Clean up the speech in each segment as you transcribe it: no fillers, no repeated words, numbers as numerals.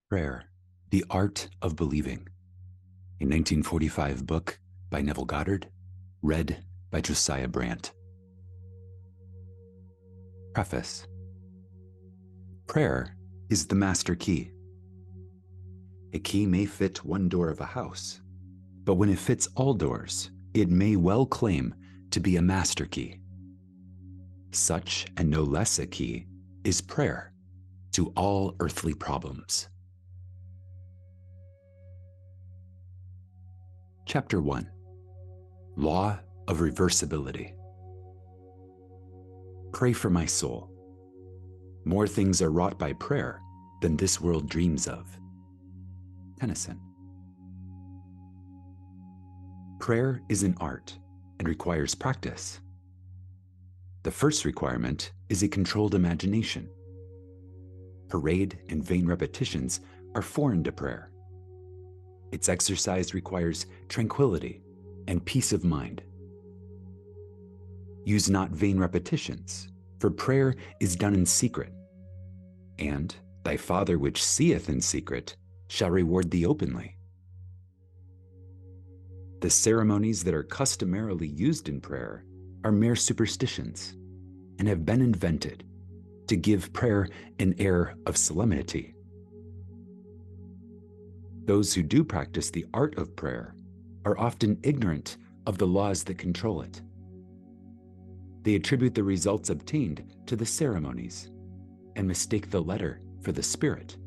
Prayer, The Art of Believing, a 1945 book by Neville Goddard, read by Josiah Brandt. Preface. Prayer is the master key. A key may fit one door of a house, but when it fits all doors, it may well claim to be a master key. Such, and no less a key, is prayer to all earthly problems. Chapter 1. Law of Reversibility. Pray for my soul. More things are wrought by prayer than this world dreams of. Tennyson. Prayer is an art and requires practice. The first requirement is a controlled imagination. Parade and vain repetitions are foreign to prayer. Its exercise requires tranquility and peace of mind. Use not vain repetitions, for prayer is done in secret. And thy Father which seeth in secret shall reward thee openly. The ceremonies that are customarily used in prayer are mere superstitions and have been invented to give prayer an air of solemnity. Those who do practice the art of prayer are often ignorant of the laws that control it. They attribute the results obtained to the ceremonies and mistake the letter for the spirit.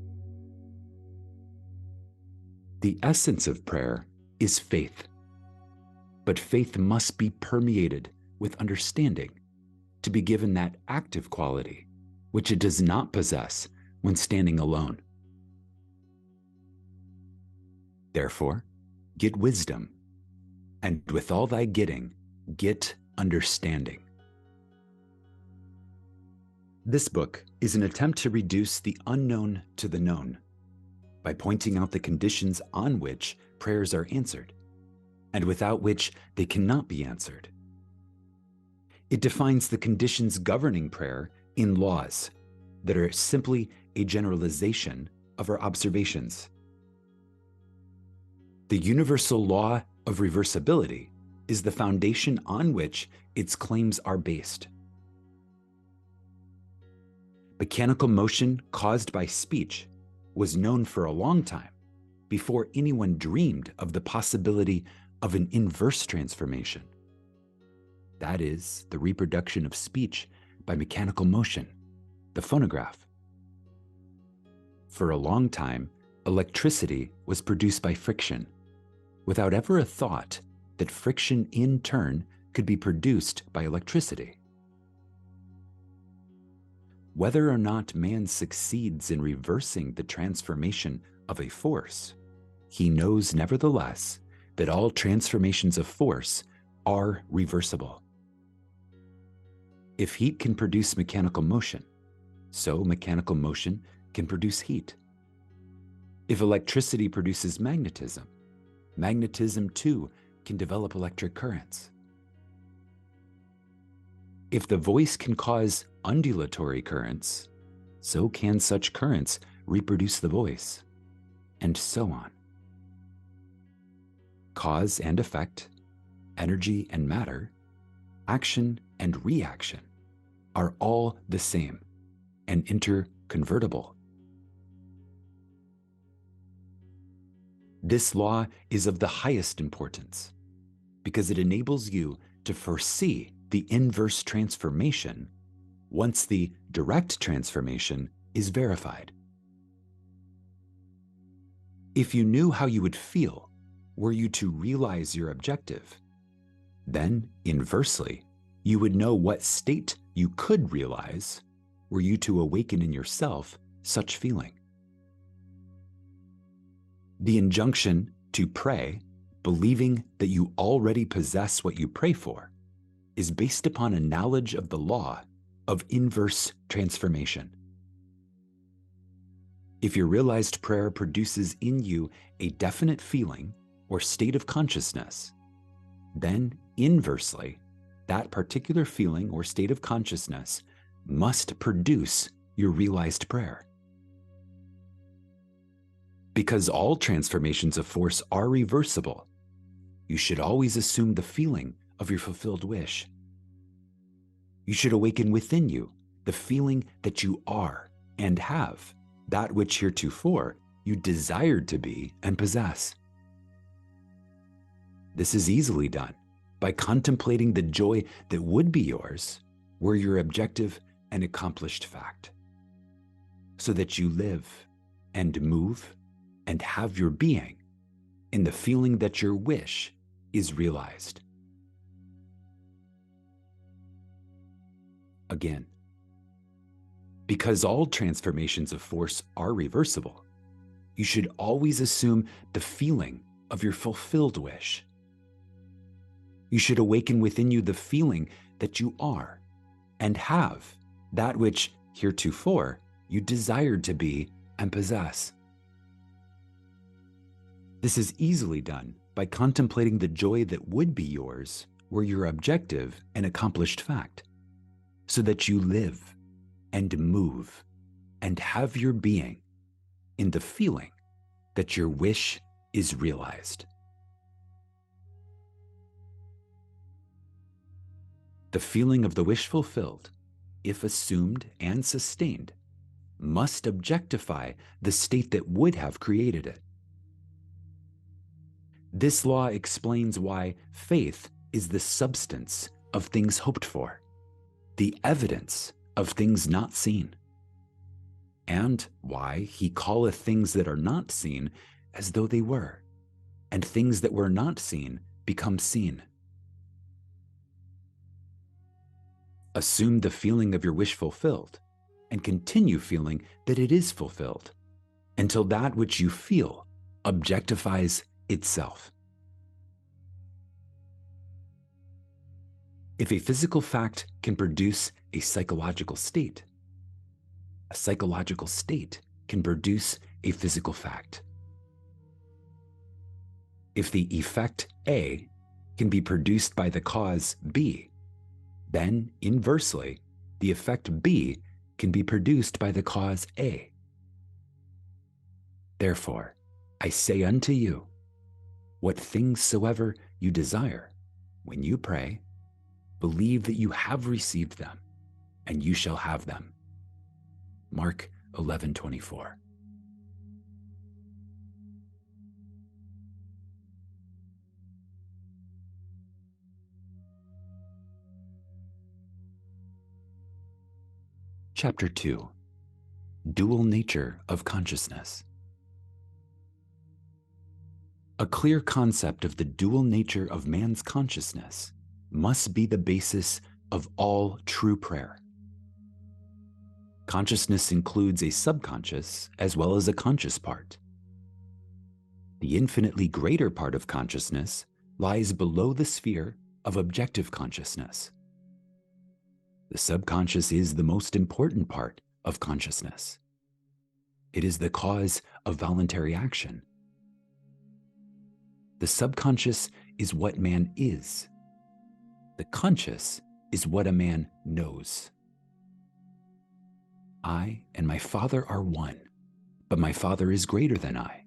The essence of prayer is faith, but faith must be permeated with understanding to be given that active quality which it does not possess when standing alone. Therefore, get wisdom, and with all thy getting, get understanding. This book is an attempt to reduce the unknown to the known by pointing out the conditions on which prayers are answered, and without which they cannot be answered. It defines the conditions governing prayer in laws that are simply a generalization of our observations. The universal law of reversibility is the foundation on which its claims are based. Mechanical motion caused by speech was known for a long time before anyone dreamed of the possibility of an inverse transformation. That is, the reproduction of speech by mechanical motion, the phonograph. For a long time, electricity was produced by friction, without ever a thought that friction in turn could be produced by electricity. Whether or not man succeeds in reversing the transformation of a force, he knows nevertheless that all transformations of force are reversible. If heat can produce mechanical motion, so mechanical motion can produce heat. If electricity produces magnetism, magnetism too can develop electric currents. If the voice can cause undulatory currents, so can such currents reproduce the voice, and so on. Cause and effect, energy and matter, action and reaction are all the same and interconvertible. This law is of the highest importance because it enables you to foresee the inverse transformation once the direct transformation is verified. If you knew how you would feel were you to realize your objective, then inversely, you would know what state you could realize were you to awaken in yourself such feeling. The injunction to pray, believing that you already possess what you pray for, is based upon a knowledge of the law of inverse transformation. If your realized prayer produces in you a definite feeling or state of consciousness, then inversely, that particular feeling or state of consciousness must produce your realized prayer. Because all transformations of force are reversible, you should always assume the feeling of your fulfilled wish. You should awaken within you the feeling that you are and have that which heretofore you desired to be and possess. This is easily done by contemplating the joy that would be yours were your objective and accomplished fact, so that you live and move and have your being in the feeling that your wish is realized. Again, because all transformations of force are reversible, you should always assume the feeling of your fulfilled wish. You should awaken within you the feeling that you are and have that which heretofore you desired to be and possess. This is easily done by contemplating the joy that would be yours were your objective and accomplished fact, so that you live and move and have your being in the feeling that your wish is realized. The feeling of the wish fulfilled, if assumed and sustained, must objectify the state that would have created it. This law explains why faith is the substance of things hoped for, the evidence of things not seen, and why he calleth things that are not seen as though they were, and things that were not seen become seen. Assume the feeling of your wish fulfilled, and continue feeling that it is fulfilled, until that which you feel objectifies itself. If a physical fact can produce a psychological state can produce a physical fact. If the effect A can be produced by the cause B, then inversely, the effect B can be produced by the cause A. Therefore, I say unto you, what things soever you desire, when you pray, believe that you have received them, and you shall have them. Mark 11:24. Chapter 2. Dual Nature of Consciousness. A clear concept of the dual nature of man's consciousness must be the basis of all true prayer. Consciousness includes a subconscious as well as a conscious part. The infinitely greater part of consciousness lies below the sphere of objective consciousness. The subconscious is the most important part of consciousness. It is the cause of voluntary action. The subconscious is what man is. The conscious is what a man knows. I and my Father are one, but my Father is greater than I.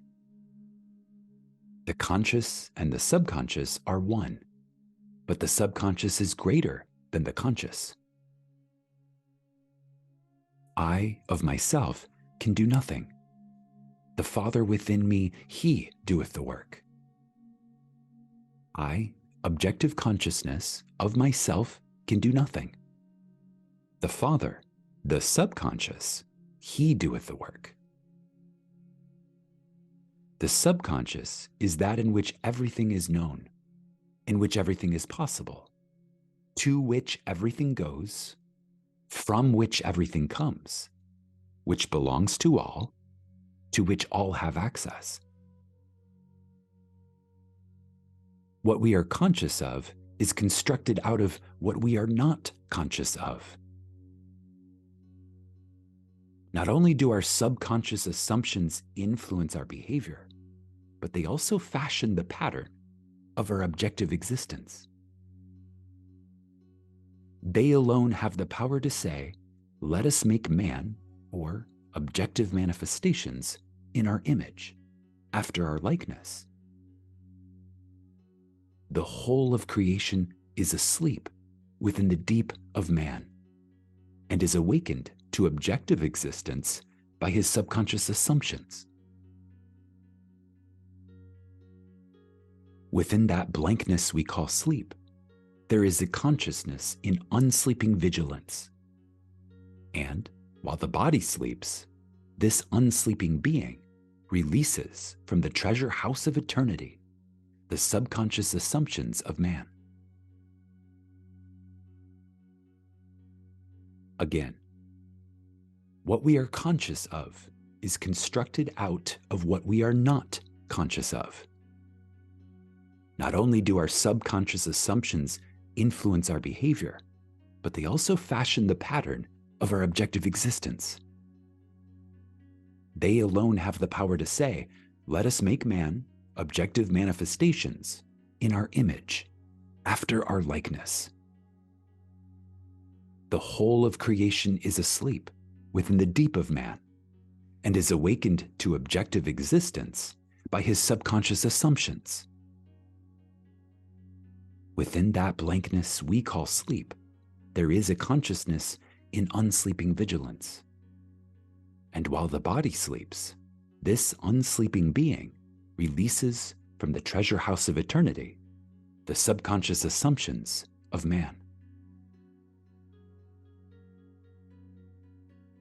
The conscious and the subconscious are one, but the subconscious is greater than the conscious. I of myself can do nothing. The Father within me, he doeth the work. I, objective consciousness of myself, can do nothing. The Father, the subconscious, he doeth the work. The subconscious is that in which everything is known, in which everything is possible, to which everything goes, from which everything comes, which belongs to all, to which all have access. What we are conscious of is constructed out of what we are not conscious of. Not only do our subconscious assumptions influence our behavior, but they also fashion the pattern of our objective existence. They alone have the power to say, let us make man, or objective manifestations, in our image, after our likeness. The whole of creation is asleep within the deep of man and is awakened to objective existence by his subconscious assumptions. Within that blankness we call sleep, there is a consciousness in unsleeping vigilance. And while the body sleeps, this unsleeping being releases from the treasure house of eternity the subconscious assumptions of man. Again, what we are conscious of is constructed out of what we are not conscious of. Not only do our subconscious assumptions influence our behavior, but they also fashion the pattern of our objective existence. They alone have the power to say, "Let us make man objective manifestations in our image, after our likeness." The whole of creation is asleep within the deep of man and is awakened to objective existence by his subconscious assumptions. Within that blankness we call sleep, there is a consciousness in unsleeping vigilance. And while the body sleeps, this unsleeping being releases from the treasure house of eternity the subconscious assumptions of man.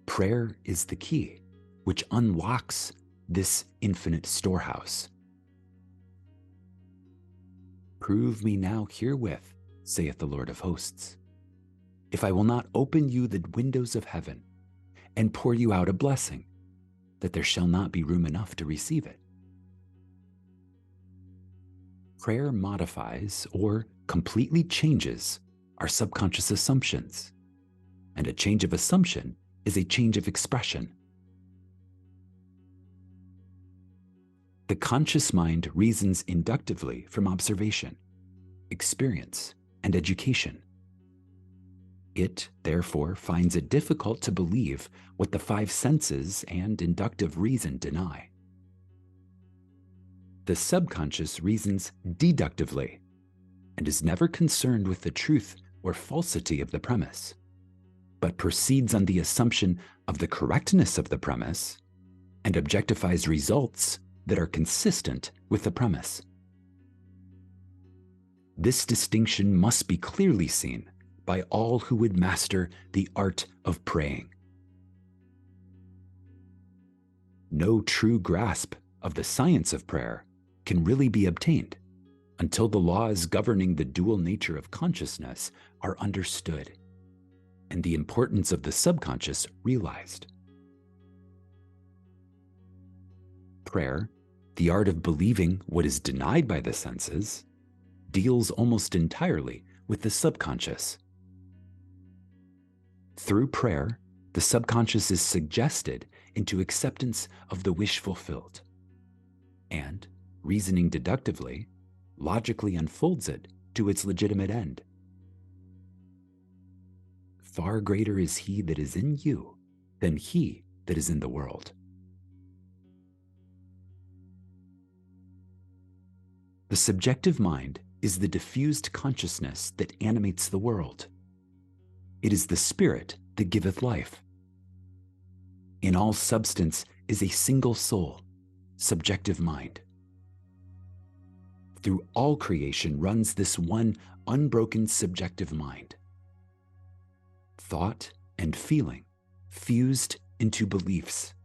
Prayer is the key which unlocks this infinite storehouse. "Prove me now herewith, saith the Lord of hosts, if I will not open you the windows of heaven and pour you out a blessing, that there shall not be room enough to receive it." Prayer modifies or completely changes our subconscious assumptions, and a change of assumption is a change of expression. The conscious mind reasons inductively from observation, experience, and education. It, therefore, finds it difficult to believe what the five senses and inductive reason deny. The subconscious reasons deductively and is never concerned with the truth or falsity of the premise, but proceeds on the assumption of the correctness of the premise and objectifies results that are consistent with the premise. This distinction must be clearly seen by all who would master the art of praying. No true grasp of the science of prayer can really be obtained until the laws governing the dual nature of consciousness are understood and the importance of the subconscious realized. Prayer, the art of believing what is denied by the senses, deals almost entirely with the subconscious. Through prayer, the subconscious is suggested into acceptance of the wish fulfilled, and, reasoning deductively, logically unfolds it to its legitimate end. Far greater is he that is in you than he that is in the world. The subjective mind is the diffused consciousness that animates the world. It is the spirit that giveth life. In all substance is a single soul, subjective mind. Through all creation runs this one unbroken subjective mind. Thought and feeling, fused into beliefs,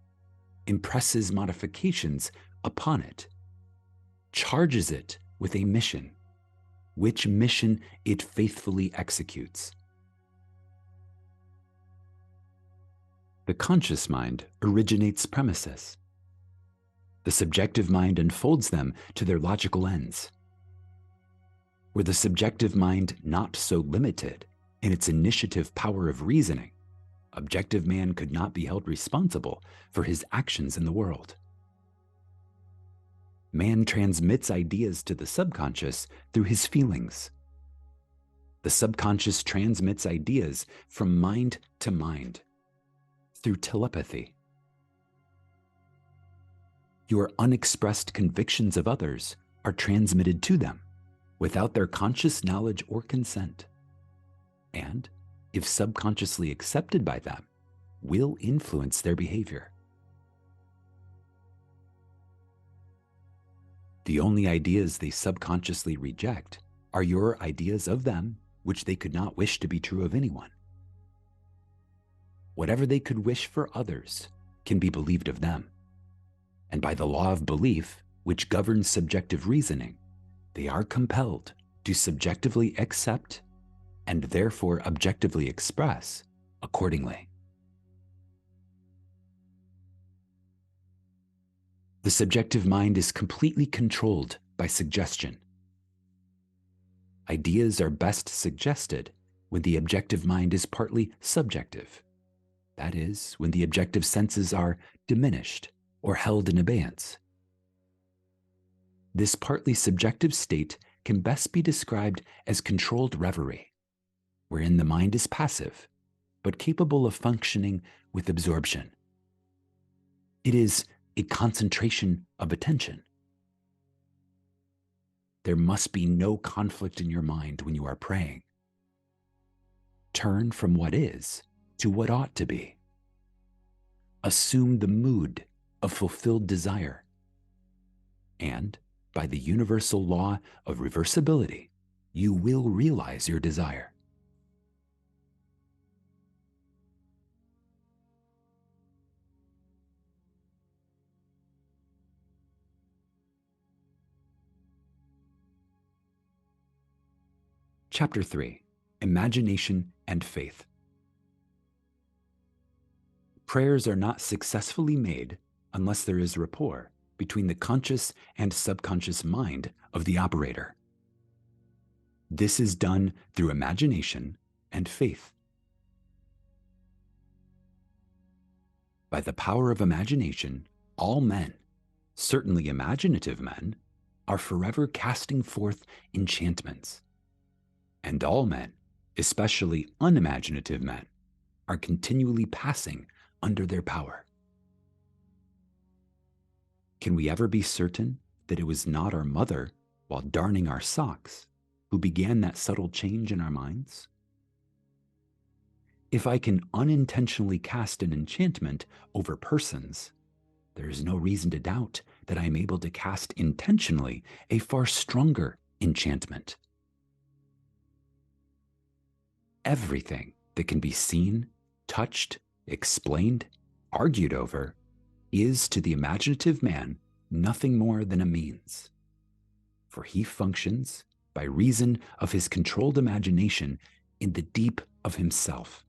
impresses modifications upon it, charges it with a mission, which mission it faithfully executes. The conscious mind originates premises. The subjective mind unfolds them to their logical ends. Were the subjective mind not so limited in its initiative power of reasoning, objective man could not be held responsible for his actions in the world. Man transmits ideas to the subconscious through his feelings. The subconscious transmits ideas from mind to mind through telepathy. Your unexpressed convictions of others are transmitted to them without their conscious knowledge or consent, and, if subconsciously accepted by them, will influence their behavior. The only ideas they subconsciously reject are your ideas of them, which they could not wish to be true of anyone. Whatever they could wish for others can be believed of them. And by the law of belief, which governs subjective reasoning, they are compelled to subjectively accept and therefore objectively express accordingly. The subjective mind is completely controlled by suggestion. Ideas are best suggested when the objective mind is partly subjective. That is, when the objective senses are diminished or held in abeyance. This partly subjective state can best be described as controlled reverie, wherein the mind is passive, but capable of functioning with absorption. It is a concentration of attention. There must be no conflict in your mind when you are praying. Turn from what is to what ought to be. Assume the mood of fulfilled desire. And, by the universal law of reversibility, you will realize your desire. Chapter 3: Imagination and Faith. Prayers are not successfully made unless there is rapport between the conscious and subconscious mind of the operator. This is done through imagination and faith. By the power of imagination, all men, certainly imaginative men, are forever casting forth enchantments. And all men, especially unimaginative men, are continually passing under their power. Can we ever be certain that it was not our mother, while darning our socks, who began that subtle change in our minds? If I can unintentionally cast an enchantment over persons, there is no reason to doubt that I am able to cast intentionally a far stronger enchantment. Everything that can be seen, touched, explained, argued over, is to the imaginative man nothing more than a means. For he functions by reason of his controlled imagination in the deep of himself,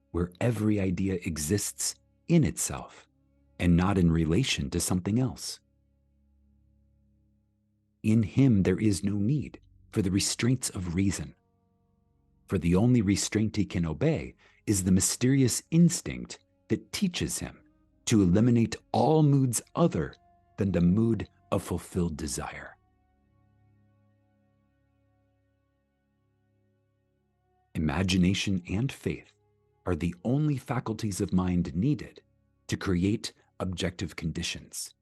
where every idea exists in itself and not in relation to something else. In him there is no need for the restraints of reason, for the only restraint he can obey is the mysterious instinct that teaches him to eliminate all moods other than the mood of fulfilled desire. Imagination and faith are the only faculties of mind needed to create objective conditions.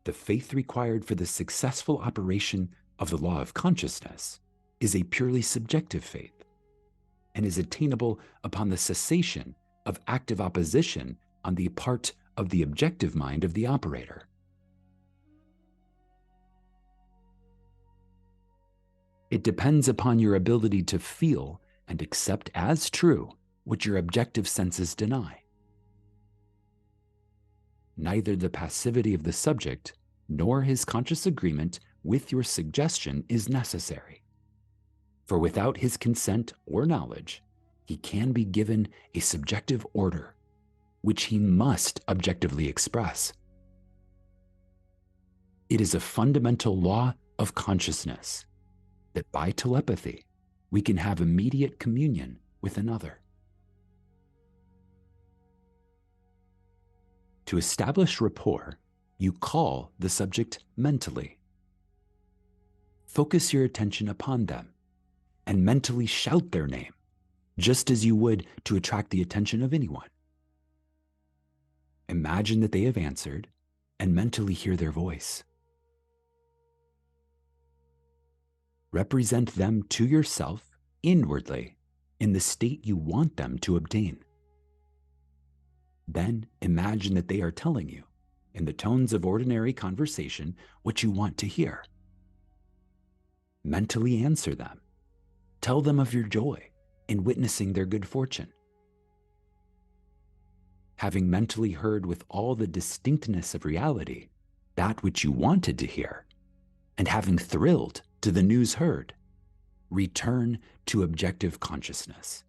The faith required for the successful operation of the law of consciousness is a purely subjective faith, and is attainable upon the cessation of active opposition on the part of the objective mind of the operator. It depends upon your ability to feel and accept as true what your objective senses deny. Neither the passivity of the subject nor his conscious agreement with your suggestion is necessary. For without his consent or knowledge, he can be given a subjective order, which he must objectively express. It is a fundamental law of consciousness that by telepathy, we can have immediate communion with another. To establish rapport, you call the subject mentally. Focus your attention upon them and mentally shout their name, just as you would to attract the attention of anyone. Imagine that they have answered and mentally hear their voice. Represent them to yourself inwardly in the state you want them to obtain. Then imagine that they are telling you, in the tones of ordinary conversation, what you want to hear. Mentally answer them. Tell them of your joy in witnessing their good fortune. Having mentally heard with all the distinctness of reality that which you wanted to hear, and having thrilled to the news heard, return to objective consciousness.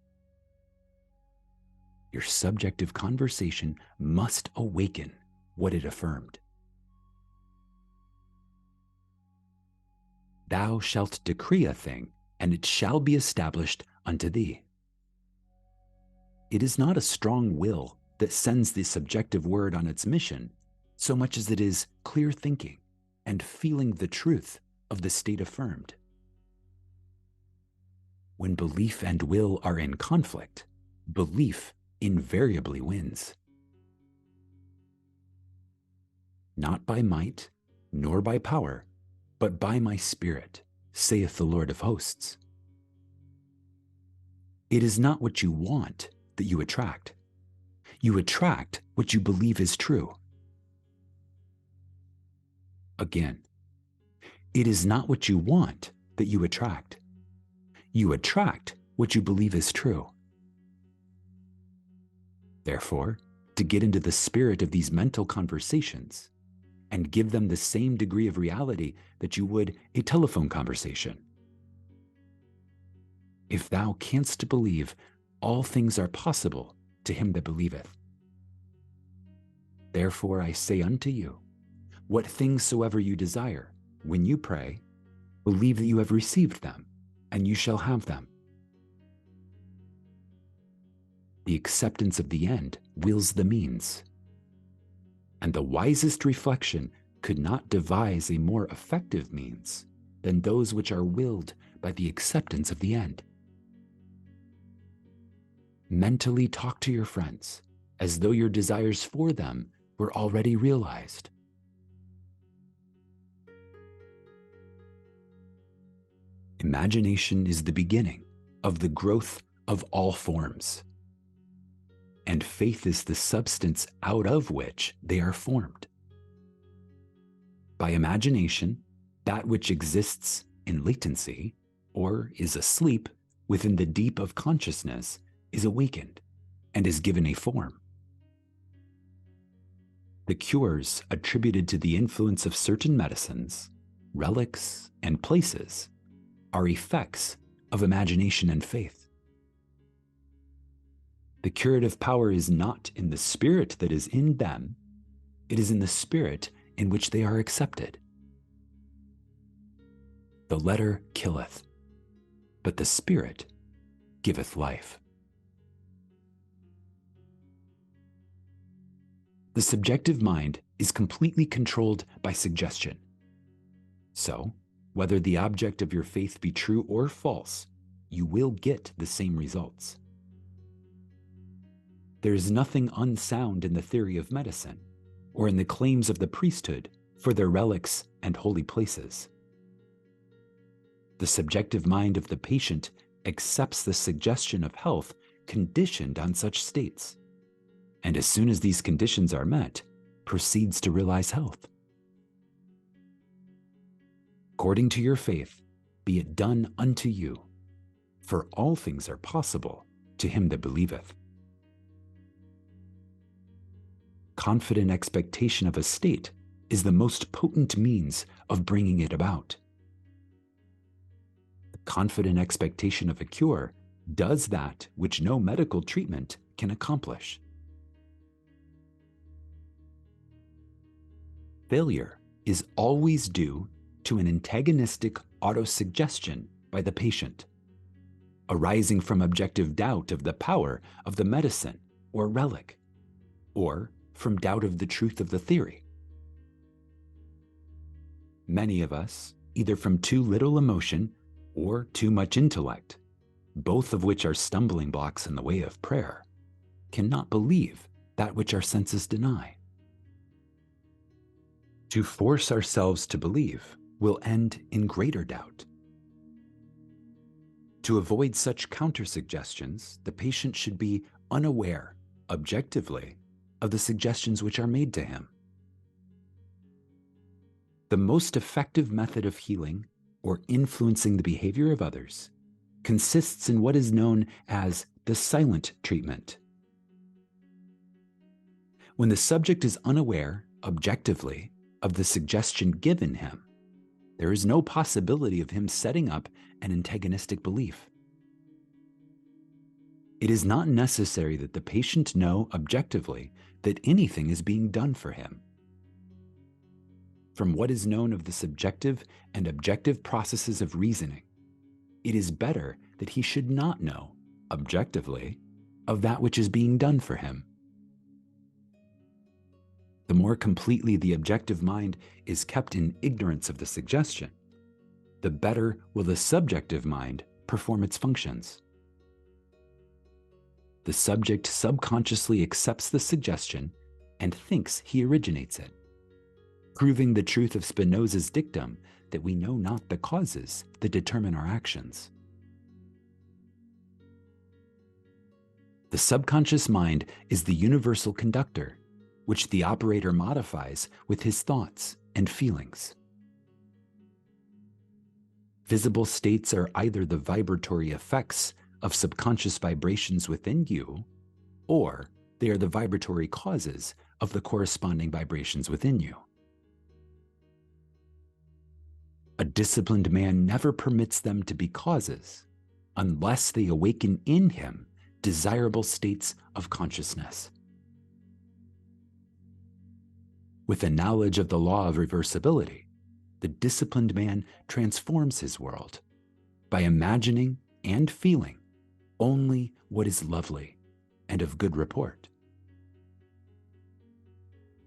Your subjective conversation must awaken what it affirmed. Thou shalt decree a thing, and it shall be established unto thee. It is not a strong will that sends the subjective word on its mission, so much as it is clear thinking and feeling the truth of the state affirmed. When belief and will are in conflict, belief invariably wins. Not by might, nor by power, but by my Spirit, saith the Lord of hosts. It is not what you want that you attract. You attract what you believe is true. Again, it is not what you want that you attract. You attract what you believe is true. Therefore, to get into the spirit of these mental conversations and give them the same degree of reality that you would a telephone conversation. If thou canst believe, all things are possible to him that believeth. Therefore I say unto you, what things soever you desire, when you pray, believe that you have received them, and you shall have them. The acceptance of the end wills the means, and the wisest reflection could not devise a more effective means than those which are willed by the acceptance of the end. Mentally talk to your friends as though your desires for them were already realized. Imagination is the beginning of the growth of all forms, and faith is the substance out of which they are formed. By imagination, that which exists in latency or is asleep within the deep of consciousness is awakened and is given a form. The cures attributed to the influence of certain medicines, relics, and places are effects of imagination and faith. The curative power is not in the spirit that is in them, it is in the spirit in which they are accepted. The letter killeth, but the spirit giveth life. The subjective mind is completely controlled by suggestion. So, whether the object of your faith be true or false, you will get the same results. There is nothing unsound in the theory of medicine or in the claims of the priesthood for their relics and holy places. The subjective mind of the patient accepts the suggestion of health conditioned on such states, and as soon as these conditions are met, proceeds to realize health. According to your faith, be it done unto you, for all things are possible to him that believeth. Confident expectation of a state is the most potent means of bringing it about. The confident expectation of a cure does that which no medical treatment can accomplish. Failure is always due to an antagonistic autosuggestion by the patient, arising from objective doubt of the power of the medicine or relic, or from doubt of the truth of the theory. Many of us, either from too little emotion or too much intellect, both of which are stumbling blocks in the way of prayer, cannot believe that which our senses deny. To force ourselves to believe will end in greater doubt. To avoid such counter-suggestions, the patient should be unaware, objectively, of the suggestions which are made to him. The most effective method of healing or influencing the behavior of others consists in what is known as the silent treatment. When the subject is unaware, objectively, of the suggestion given him, there is no possibility of him setting up an antagonistic belief. It is not necessary that the patient know objectively that anything is being done for him. From what is known of the subjective and objective processes of reasoning, it is better that he should not know, objectively, of that which is being done for him. The more completely the objective mind is kept in ignorance of the suggestion, the better will the subjective mind perform its functions. The subject subconsciously accepts the suggestion and thinks he originates it, proving the truth of Spinoza's dictum that we know not the causes that determine our actions. The subconscious mind is the universal conductor, which the operator modifies with his thoughts and feelings. Visible states are either the vibratory effects of subconscious vibrations within you, or they are the vibratory causes of the corresponding vibrations within you. A disciplined man never permits them to be causes unless they awaken in him desirable states of consciousness. With a knowledge of the law of reversibility, the disciplined man transforms his world by imagining and feeling only what is lovely and of good report.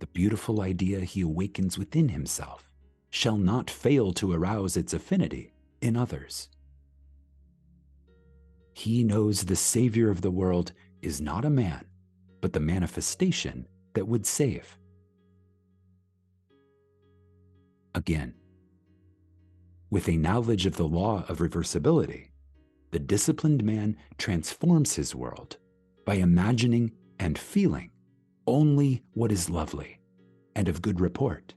The beautiful idea he awakens within himself shall not fail to arouse its affinity in others. He knows the Savior of the world is not a man, but the manifestation that would save. Again, with a knowledge of the law of reversibility, the disciplined man transforms his world by imagining and feeling only what is lovely and of good report.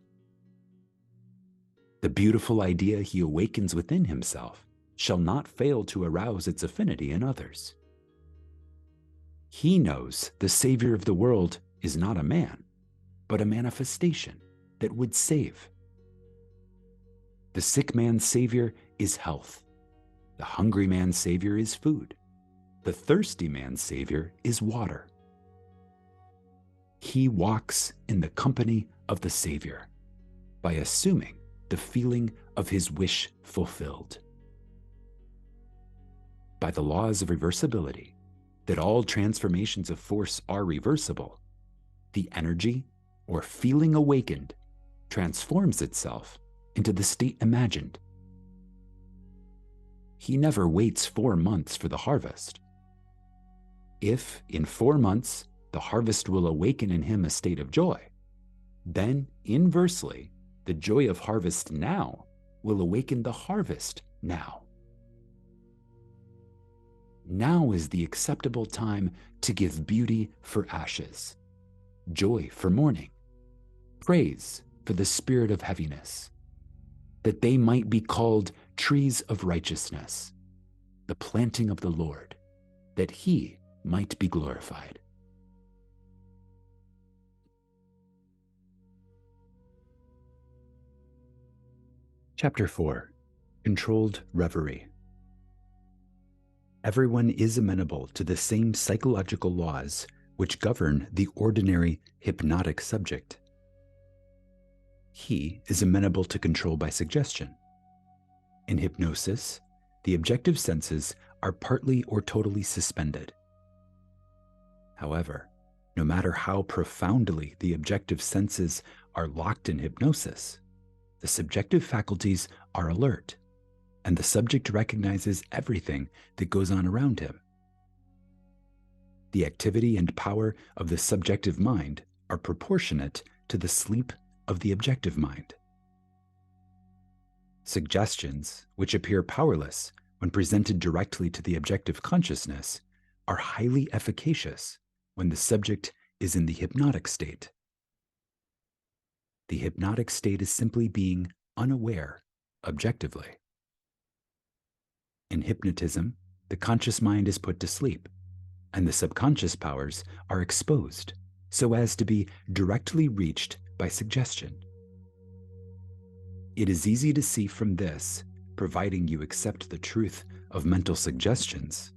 The beautiful idea he awakens within himself shall not fail to arouse its affinity in others. He knows the Savior of the world is not a man, but a manifestation that would save. The sick man's Savior is health. The hungry man's Savior is food. The thirsty man's Savior is water. He walks in the company of the Savior by assuming the feeling of his wish fulfilled. By the laws of reversibility, that all transformations of force are reversible, the energy or feeling awakened transforms itself into the state imagined. He never waits 4 months for the harvest. If in 4 months the harvest will awaken in him a state of joy, then inversely, the joy of harvest now will awaken the harvest now. Now is the acceptable time to give beauty for ashes, joy for mourning, praise for the spirit of heaviness, that they might be called trees of righteousness, the planting of the Lord, that he might be glorified. Chapter 4. Controlled Reverie. Everyone is amenable to the same psychological laws which govern the ordinary hypnotic subject. He is amenable to control by suggestion. In hypnosis, the objective senses are partly or totally suspended. However, no matter how profoundly the objective senses are locked in hypnosis, the subjective faculties are alert, and the subject recognizes everything that goes on around him. The activity and power of the subjective mind are proportionate to the sleep of the objective mind. Suggestions, which appear powerless when presented directly to the objective consciousness, are highly efficacious when the subject is in the hypnotic state. The hypnotic state is simply being unaware objectively. In hypnotism, the conscious mind is put to sleep, and the subconscious powers are exposed so as to be directly reached by suggestion. It is easy to see from this, providing you accept the truth of mental suggestions,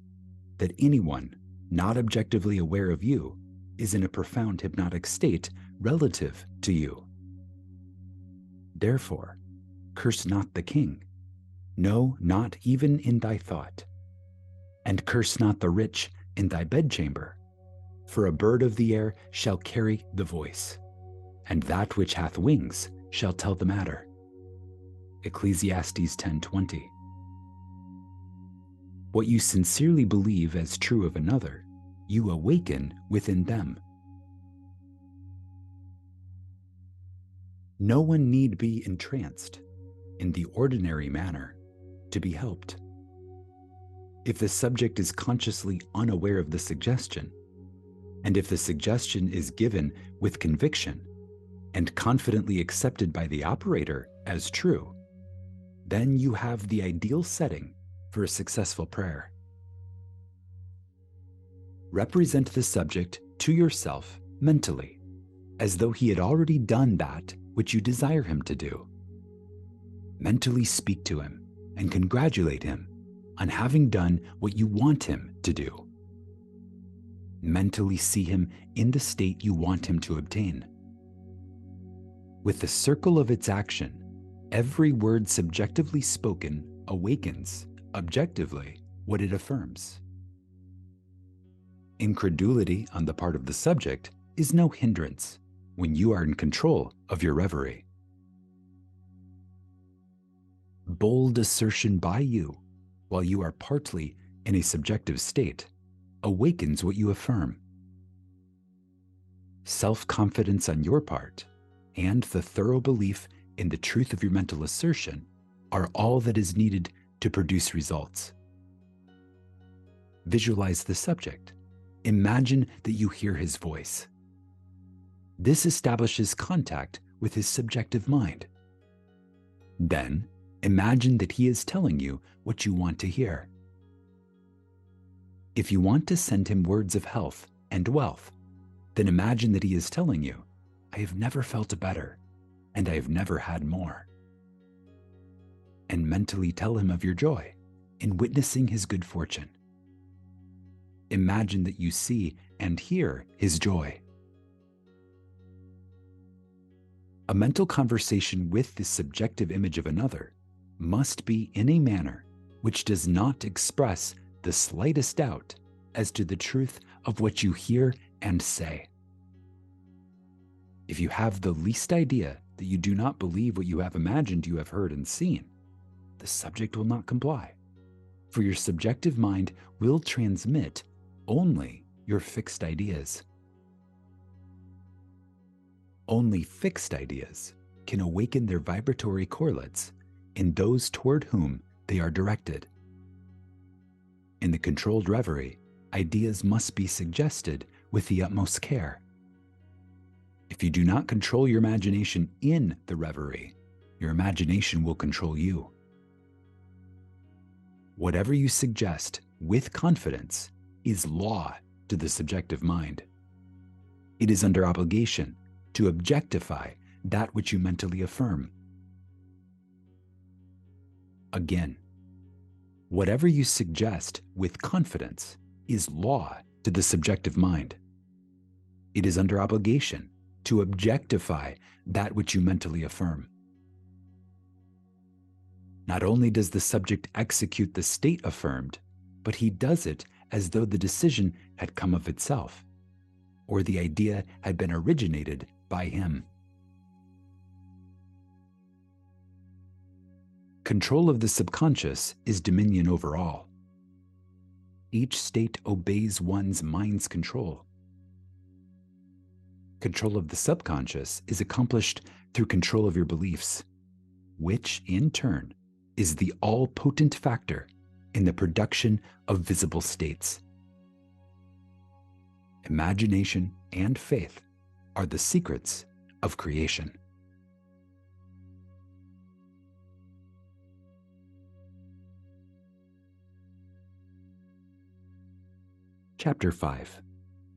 that anyone not objectively aware of you is in a profound hypnotic state relative to you. Therefore, curse not the king, no, not even in thy thought, and curse not the rich in thy bedchamber, for a bird of the air shall carry the voice, and that which hath wings shall tell the matter. Ecclesiastes 10:20. What you sincerely believe as true of another, you awaken within them. No one need be entranced in the ordinary manner to be helped. If the subject is consciously unaware of the suggestion, and if the suggestion is given with conviction and confidently accepted by the operator as true, then you have the ideal setting for a successful prayer. Represent the subject to yourself mentally, as though he had already done that which you desire him to do. Mentally speak to him and congratulate him on having done what you want him to do. Mentally see him in the state you want him to obtain. With the circle of its action, every word subjectively spoken awakens, objectively, what it affirms. Incredulity on the part of the subject is no hindrance when you are in control of your reverie. Bold assertion by you, while you are partly in a subjective state, awakens what you affirm. Self-confidence on your part and the thorough belief in the truth of your mental assertion are all that is needed to produce results. Visualize the subject. Imagine that you hear his voice. This establishes contact with his subjective mind. Then, imagine that he is telling you what you want to hear. If you want to send him words of health and wealth, then imagine that he is telling you, I have never felt better, and I have never had more. And mentally tell him of your joy in witnessing his good fortune. Imagine that you see and hear his joy. A mental conversation with the subjective image of another must be in a manner which does not express the slightest doubt as to the truth of what you hear and say. If you have the least idea that you do not believe what you have imagined you have heard and seen, the subject will not comply, for your subjective mind will transmit only your fixed ideas. Only fixed ideas can awaken their vibratory correlates in those toward whom they are directed. In the controlled reverie, ideas must be suggested with the utmost care. If you do not control your imagination in the reverie, your imagination will control you. Whatever you suggest with confidence is law to the subjective mind. It is under obligation to objectify that which you mentally affirm. Again, whatever you suggest with confidence is law to the subjective mind. It is under obligation to objectify that which you mentally affirm. Not only does the subject execute the state affirmed, but he does it as though the decision had come of itself, or the idea had been originated by him. Control of the subconscious is dominion over all. Each state obeys one's mind's control. Control of the subconscious is accomplished through control of your beliefs, which, in turn, is the all-potent factor in the production of visible states. Imagination and faith are the secrets of creation. Chapter 5.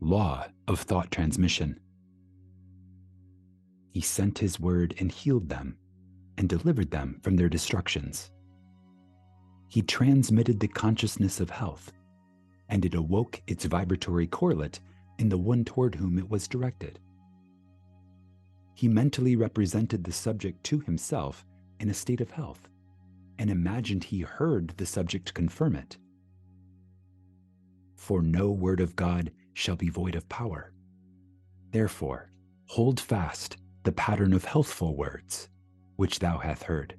Law of Thought Transmission. He sent his word and healed them, and delivered them from their destructions. He transmitted the consciousness of health, and it awoke its vibratory correlate in the one toward whom it was directed. He mentally represented the subject to himself in a state of health, and imagined he heard the subject confirm it. For no word of God shall be void of power. Therefore, hold fast the pattern of healthful words, which thou hast heard.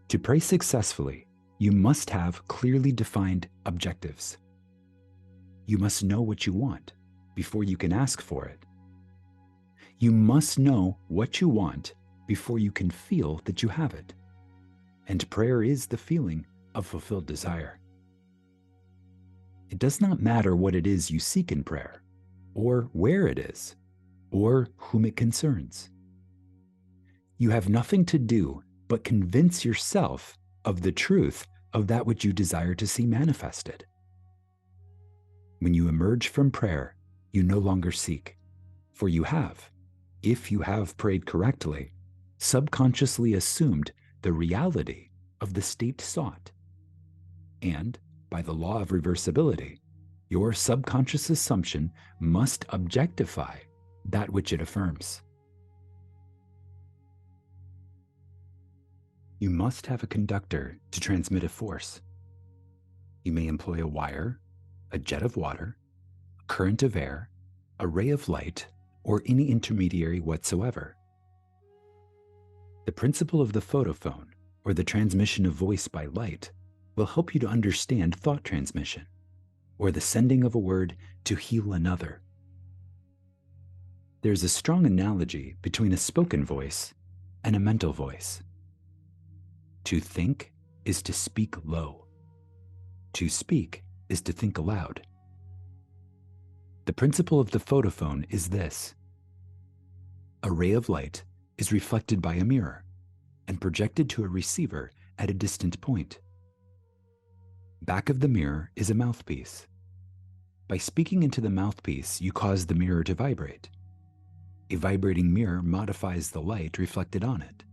To pray successfully, you must have clearly defined objectives. You must know what you want before you can ask for it. You must know what you want before you can feel that you have it. And prayer is the feeling of fulfilled desire. It does not matter what it is you seek in prayer, or where it is, or whom it concerns. You have nothing to do but convince yourself of the truth of that which you desire to see manifested. When you emerge from prayer, you no longer seek, for you have, if you have prayed correctly, subconsciously assumed the reality of the state sought. And, by the law of reversibility, your subconscious assumption must objectify that which it affirms. You must have a conductor to transmit a force. You may employ a wire, a jet of water, a current of air, a ray of light, or any intermediary whatsoever. The principle of the photophone, or the transmission of voice by light, will help you to understand thought transmission, or the sending of a word to heal another. There's a strong analogy between a spoken voice and a mental voice. To think is to speak low. To speak is to think aloud. The principle of the photophone is this. A ray of light is reflected by a mirror and projected to a receiver at a distant point. Back of the mirror is a mouthpiece. By speaking into the mouthpiece, you cause the mirror to vibrate. A vibrating mirror modifies the light reflected on it.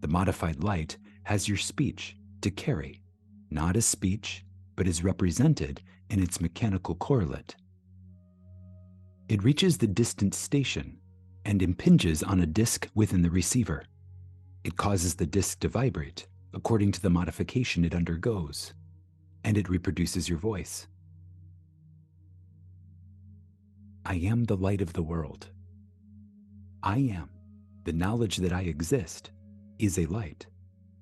The modified light has your speech to carry, not as speech, but is represented in its mechanical correlate. It reaches the distant station and impinges on a disc within the receiver. It causes the disc to vibrate according to the modification it undergoes, and it reproduces your voice. I am the light of the world. I am, the knowledge that I exist, is a light,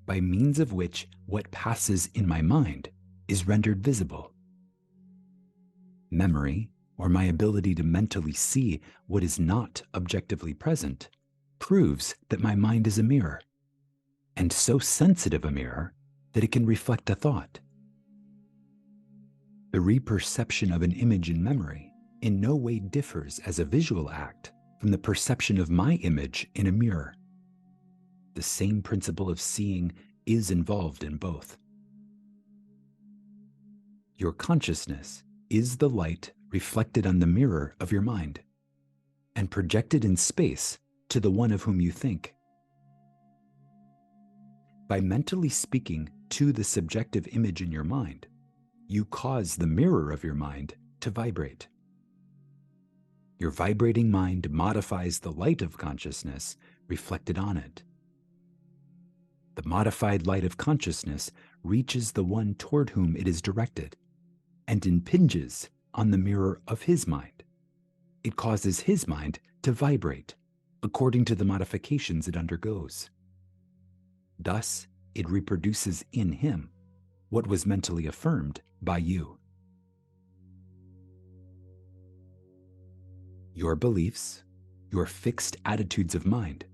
by means of which what passes in my mind is rendered visible. Memory, or my ability to mentally see what is not objectively present, proves that my mind is a mirror, and so sensitive a mirror that it can reflect a thought. The reperception of an image in memory in no way differs as a visual act from the perception of my image in a mirror. The same principle of seeing is involved in both. Your consciousness is the light reflected on the mirror of your mind and projected in space to the one of whom you think. By mentally speaking to the subjective image in your mind, you cause the mirror of your mind to vibrate. Your vibrating mind modifies the light of consciousness reflected on it. The modified light of consciousness reaches the one toward whom it is directed and impinges on the mirror of his mind. It causes his mind to vibrate according to the modifications it undergoes. Thus, it reproduces in him what was mentally affirmed by you. Your beliefs, your fixed attitudes of mind,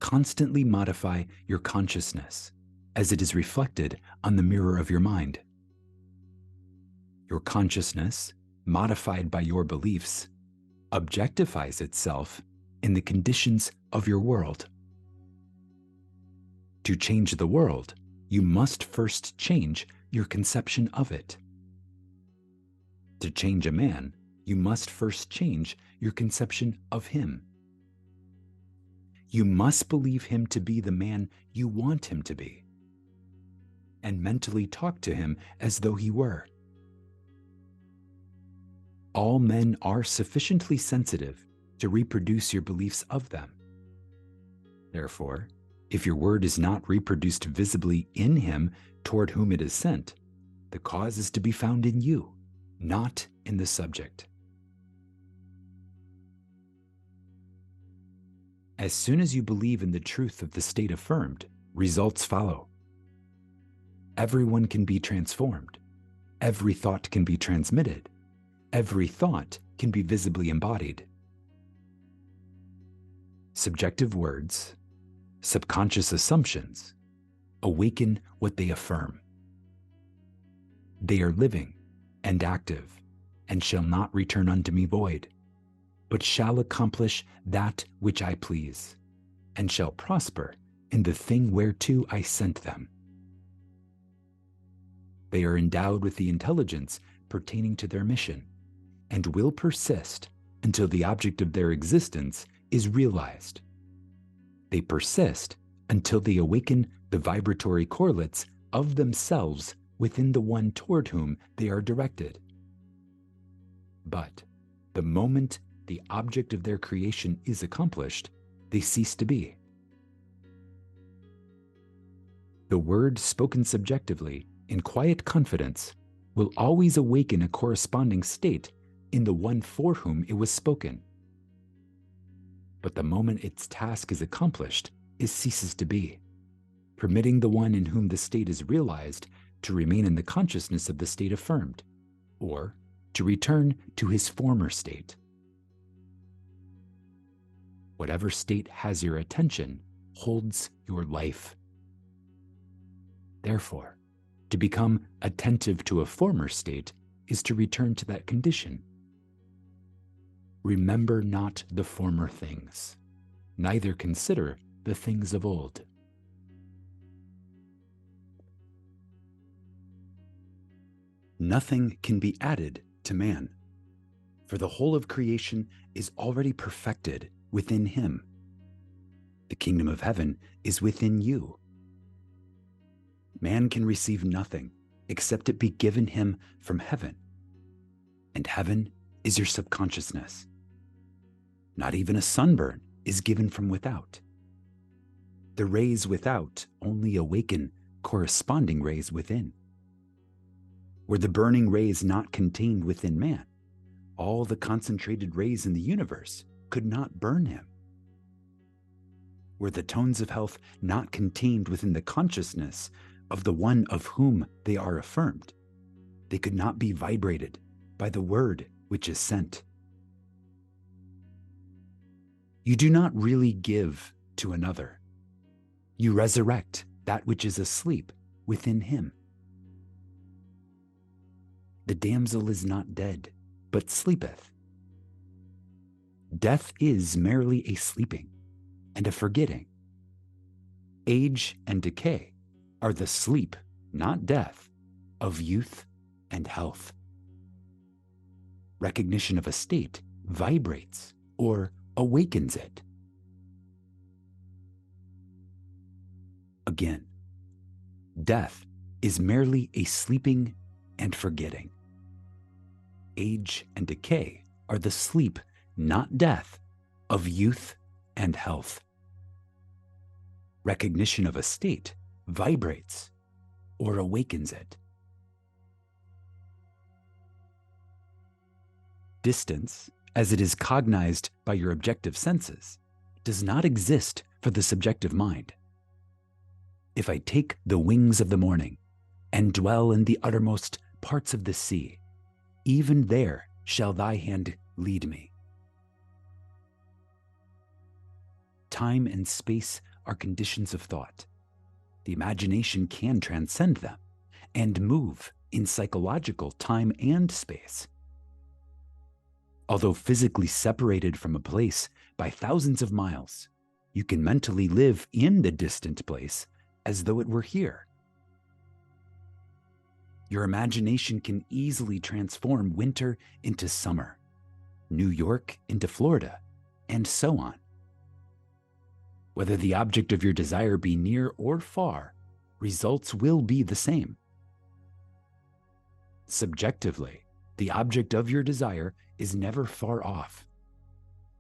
constantly modify your consciousness as it is reflected on the mirror of your mind. Your consciousness, modified by your beliefs, objectifies itself in the conditions of your world. To change the world, you must first change your conception of it. To change a man, you must first change your conception of him. You must believe him to be the man you want him to be, and mentally talk to him as though he were. All men are sufficiently sensitive to reproduce your beliefs of them. Therefore, if your word is not reproduced visibly in him toward whom it is sent, the cause is to be found in you, not in the subject. As soon as you believe in the truth of the state affirmed, results follow. Everyone can be transformed. Every thought can be transmitted. Every thought can be visibly embodied. Subjective words, subconscious assumptions, awaken what they affirm. They are living and active, and shall not return unto me void, but shall accomplish that which I please, and shall prosper in the thing whereto I sent them. They are endowed with the intelligence pertaining to their mission, and will persist until the object of their existence is realized. They persist until they awaken the vibratory correlates of themselves within the one toward whom they are directed. But the moment the object of their creation is accomplished, they cease to be. The word spoken subjectively in quiet confidence will always awaken a corresponding state in the one for whom it was spoken. But the moment its task is accomplished, it ceases to be, permitting the one in whom the state is realized to remain in the consciousness of the state affirmed, or to return to his former state. Whatever state has your attention holds your life. Therefore, to become attentive to a former state is to return to that condition. Remember not the former things, neither consider the things of old. Nothing can be added to man, for the whole of creation is already perfected within him. The kingdom of heaven is within you. Man can receive nothing except it be given him from heaven, and heaven is your subconsciousness. Not even a sunburn is given from without. The rays without only awaken corresponding rays within. Were the burning rays not contained within man, all the concentrated rays in the universe could not burn him. Were the tones of health not contained within the consciousness of the one of whom they are affirmed, they could not be vibrated by the word which is sent. You do not really give to another. You resurrect that which is asleep within him. The damsel is not dead, but sleepeth. Death is merely a sleeping and a forgetting. Age and decay are the sleep, not death, of youth and health. Recognition of a state vibrates or awakens it. Again, death is merely a sleeping and forgetting. Age and decay are the sleep, not death, of youth and health. Recognition of a state vibrates or awakens it. Distance, as it is cognized by your objective senses, does not exist for the subjective mind. If I take the wings of the morning, and dwell in the uttermost parts of the sea. Even there shall thy hand lead me. Time and space are conditions of thought. The imagination can transcend them and move in psychological time and space. Although physically separated from a place by thousands of miles, you can mentally live in the distant place as though it were here. Your imagination can easily transform winter into summer, New York into Florida, and so on. Whether the object of your desire be near or far, results will be the same. Subjectively, the object of your desire is never far off.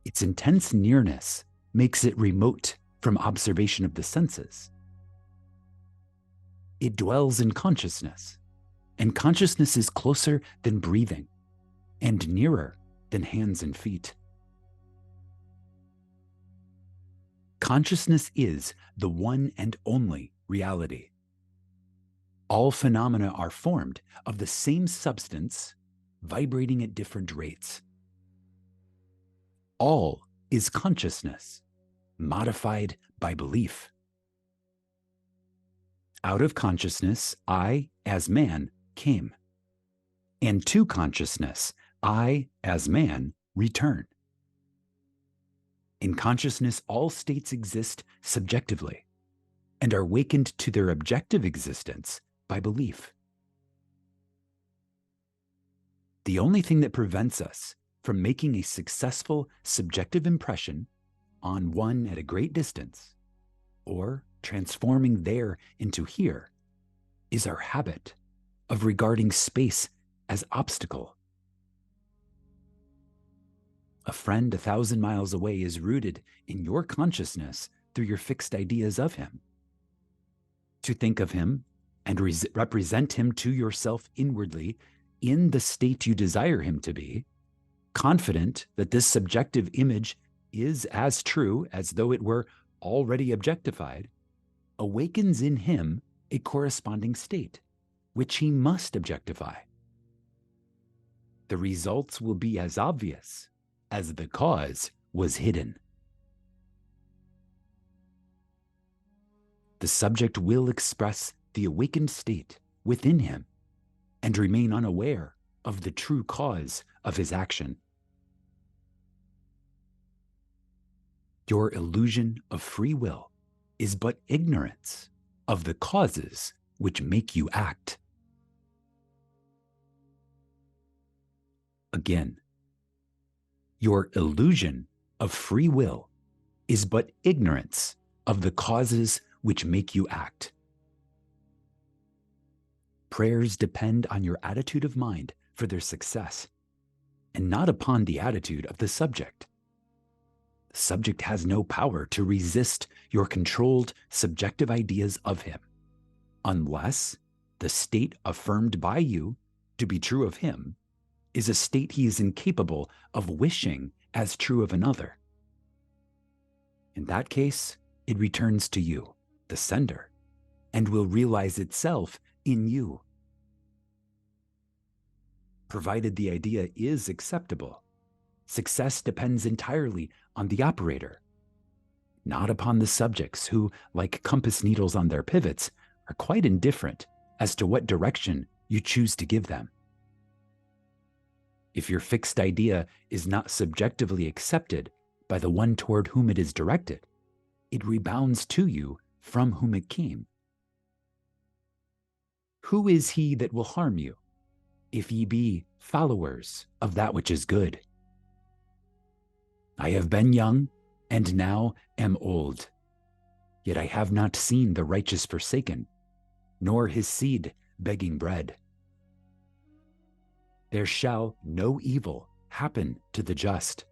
Its intense nearness makes it remote from observation of the senses. It dwells in consciousness, and consciousness is closer than breathing and nearer than hands and feet. Consciousness is the one and only reality. All phenomena are formed of the same substance, vibrating at different rates. All is consciousness, modified by belief. Out of consciousness, I, as man, came. And to consciousness, I, as man, return. In consciousness, all states exist subjectively and are wakened to their objective existence by belief. The only thing that prevents us from making a successful subjective impression on one at a great distance, or transforming there into here, is our habit of regarding space as obstacle. A friend 1,000 miles away is rooted in your consciousness through your fixed ideas of him. To think of him and represent him to yourself inwardly in the state you desire him to be, confident that this subjective image is as true as though it were already objectified, awakens in him a corresponding state, which he must objectify. The results will be as obvious as the cause was hidden. The subject will express the awakened state within him and remain unaware of the true cause of his action. Your illusion of free will is but ignorance of the causes which make you act. Again, your illusion of free will is but ignorance of the causes which make you act. Prayers depend on your attitude of mind for their success, and not upon the attitude of the subject. The subject has no power to resist your controlled subjective ideas of him, unless the state affirmed by you to be true of him is a state he is incapable of wishing as true of another. In that case, it returns to you, the sender, and will realize itself in you. Provided the idea is acceptable, success depends entirely on the operator, not upon the subjects who, like compass needles on their pivots, are quite indifferent as to what direction you choose to give them. If your fixed idea is not subjectively accepted by the one toward whom it is directed, it rebounds to you from whom it came. Who is he that will harm you, if ye be followers of that which is good? I have been young, and now am old, yet I have not seen the righteous forsaken, nor his seed begging bread. There shall no evil happen to the just.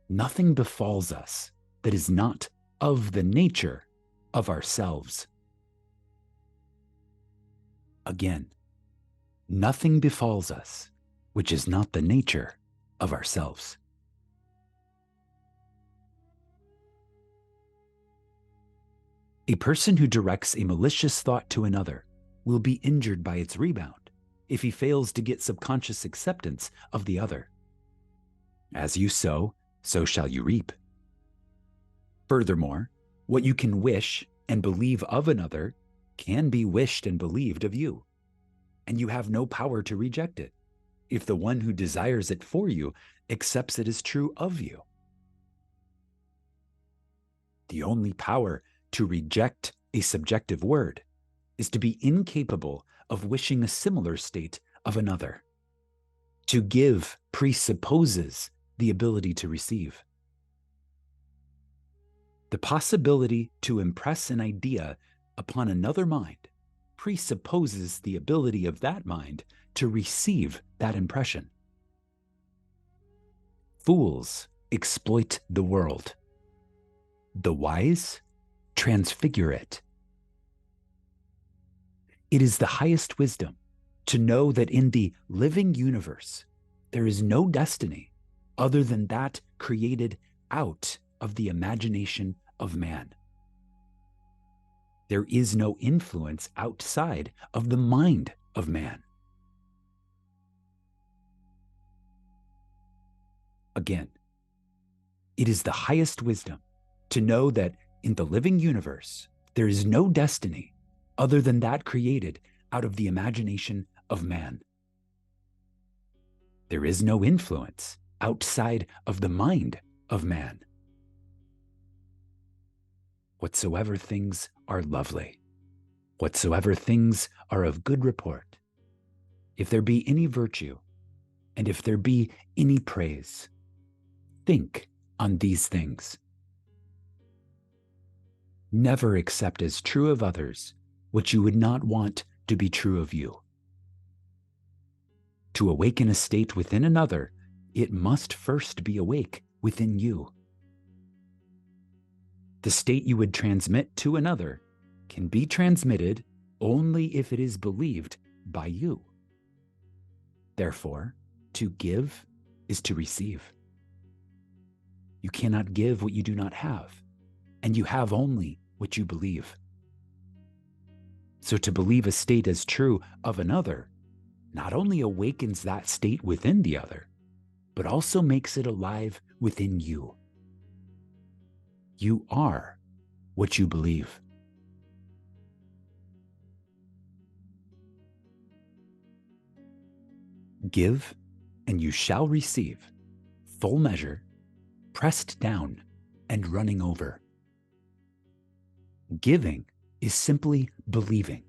Nothing befalls us that is not of the nature of ourselves. Again, nothing befalls us which is not the nature of ourselves. A A person who directs a malicious thought to another will be injured by its rebound if he fails to get subconscious acceptance of the other. As you sow, so shall you reap. Furthermore, what you can wish and believe of another can be wished and believed of you, and you have no power to reject it if the one who desires it for you accepts it as true of you. The only power to reject a subjective word is to be incapable of wishing a similar state of another. To give presupposes the ability to receive. The possibility to impress an idea upon another mind presupposes the ability of that mind to receive that impression. Fools exploit the world. The wise transfigure it. It is the highest wisdom to know that in the living universe, there is no destiny other than that created out of the imagination of man. There is no influence outside of the mind of man. Again, it is the highest wisdom to know that in the living universe, there is no destiny other than that created out of the imagination of man. There is no influence outside of the mind of man. Whatsoever things are lovely, whatsoever things are of good report, if there be any virtue, and if there be any praise, think on these things. Never accept as true of others what you would not want to be true of you. To awaken a state within another, it must first be awake within you. The state you would transmit to another can be transmitted only if it is believed by you. Therefore, to give is to receive. You cannot give what you do not have, and you have only what you believe. So to believe a state as true of another not only awakens that state within the other, but also makes it alive within you. You are what you believe. Give, and you shall receive, full measure, pressed down, and running over. Giving is simply believing.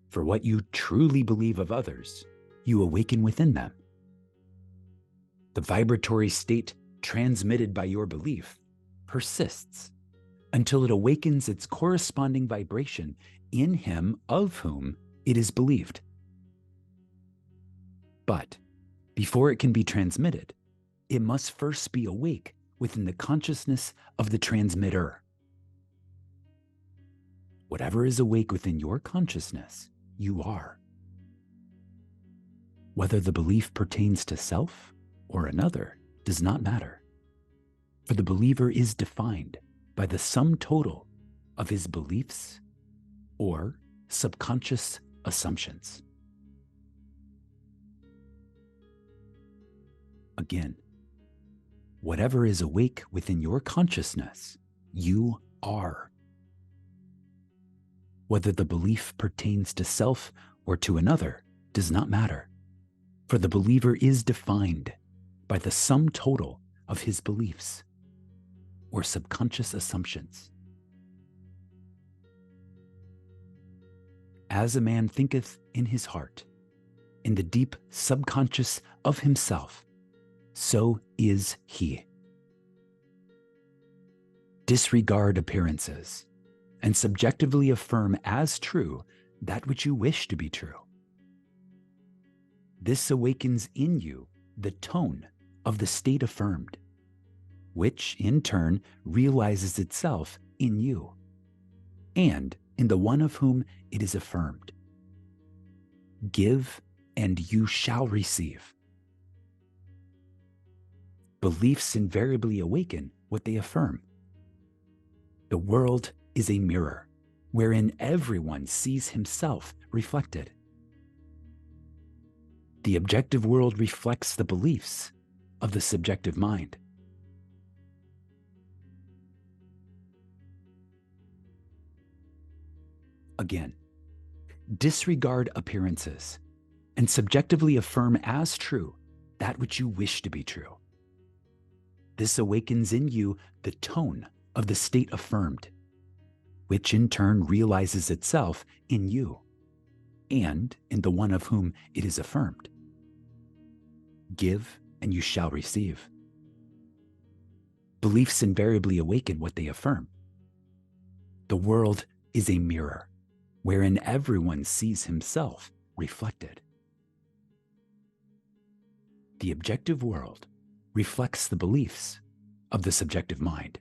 For what you truly believe of others, you awaken within them. The vibratory state transmitted by your belief persists until it awakens its corresponding vibration in him of whom it is believed. But before it can be transmitted, it must first be awake within the consciousness of the transmitter. Whatever is awake within your consciousness, you are. Whether the belief pertains to self or another does not matter, for the believer is defined by the sum total of his beliefs or subconscious assumptions. Again, whatever is awake within your consciousness, you are. Whether the belief pertains to self or to another does not matter, for the believer is defined by the sum total of his beliefs or subconscious assumptions. As a man thinketh in his heart, in the deep subconscious of himself, so is he. Disregard appearances and subjectively affirm as true that which you wish to be true. This awakens in you the tone of the state affirmed, which in turn realizes itself in you and in the one of whom it is affirmed. Give, and you shall receive. Beliefs invariably awaken what they affirm. The world is a mirror wherein everyone sees himself reflected. The objective world reflects the beliefs of the subjective mind. Again, disregard appearances and subjectively affirm as true that which you wish to be true. This awakens in you the tone of the state affirmed, which in turn realizes itself in you and in the one of whom it is affirmed. Give and you shall receive. Beliefs invariably awaken what they affirm. The world is a mirror wherein everyone sees himself reflected. The objective world reflects the beliefs of the subjective mind.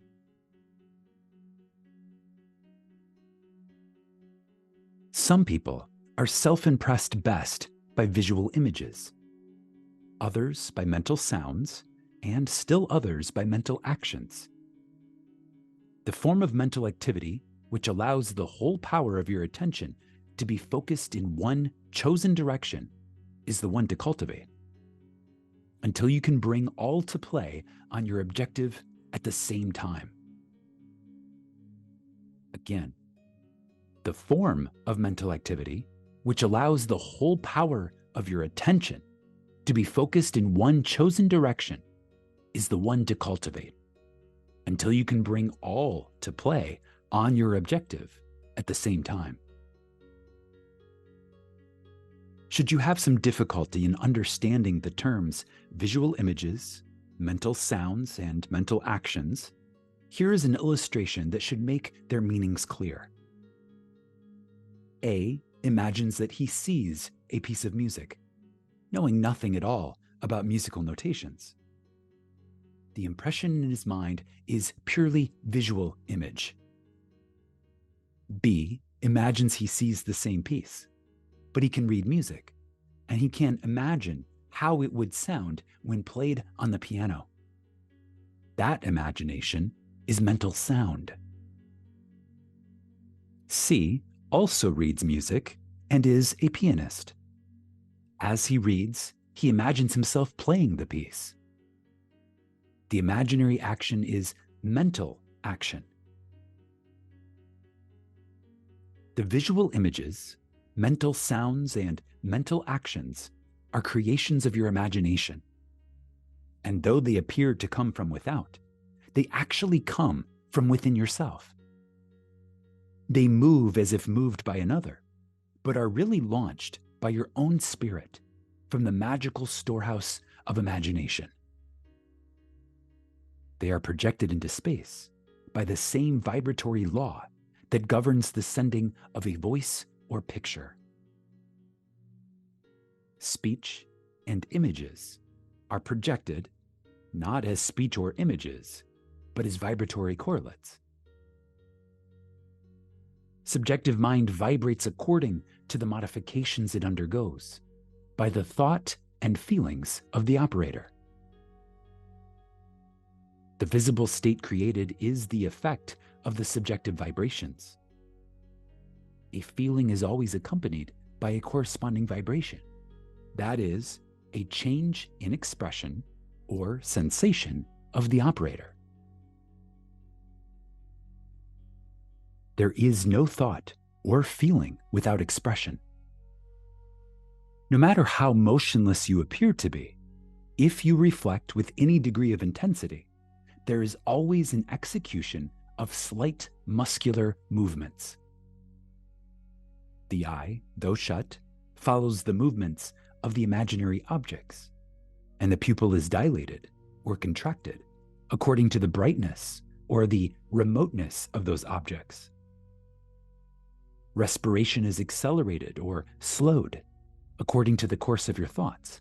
Some people are self-impressed best by visual images, others by mental sounds, and still others by mental actions. The form of mental activity which allows the whole power of your attention to be focused in one chosen direction is the one to cultivate, until you can bring all to play on your objective at the same time. Again, the form of mental activity which allows the whole power of your attention to be focused in one chosen direction is the one to cultivate, until you can bring all to play on your objective at the same time. Should you have some difficulty in understanding the terms visual images, mental sounds, and mental actions, here is an illustration that should make their meanings clear. A imagines that he sees a piece of music, knowing nothing at all about musical notations. The impression in his mind is purely visual image. B imagines he sees the same piece, but he can read music, and he can imagine how it would sound when played on the piano. That imagination is mental sound. C also reads music and is a pianist. As he reads, he imagines himself playing the piece. The imaginary action is mental action. The visual images, mental sounds, and mental actions are creations of your imagination. And though they appear to come from without, they actually come from within yourself. They move as if moved by another, but are really launched by your own spirit from the magical storehouse of imagination. They are projected into space by the same vibratory law that governs the sending of a voice or picture. Speech and images are projected not as speech or images, but as vibratory correlates. Subjective mind vibrates according to the modifications it undergoes by the thought and feelings of the operator. The visible state created is the effect of the subjective vibrations. A feeling is always accompanied by a corresponding vibration. That is, a change in expression or sensation of the operator. There is no thought or feeling without expression. No matter how motionless you appear to be, if you reflect with any degree of intensity, there is always an execution of slight muscular movements. The eye, though shut, follows the movements of the imaginary objects, and the pupil is dilated or contracted according to the brightness or the remoteness of those objects. Respiration is accelerated or slowed according to the course of your thoughts.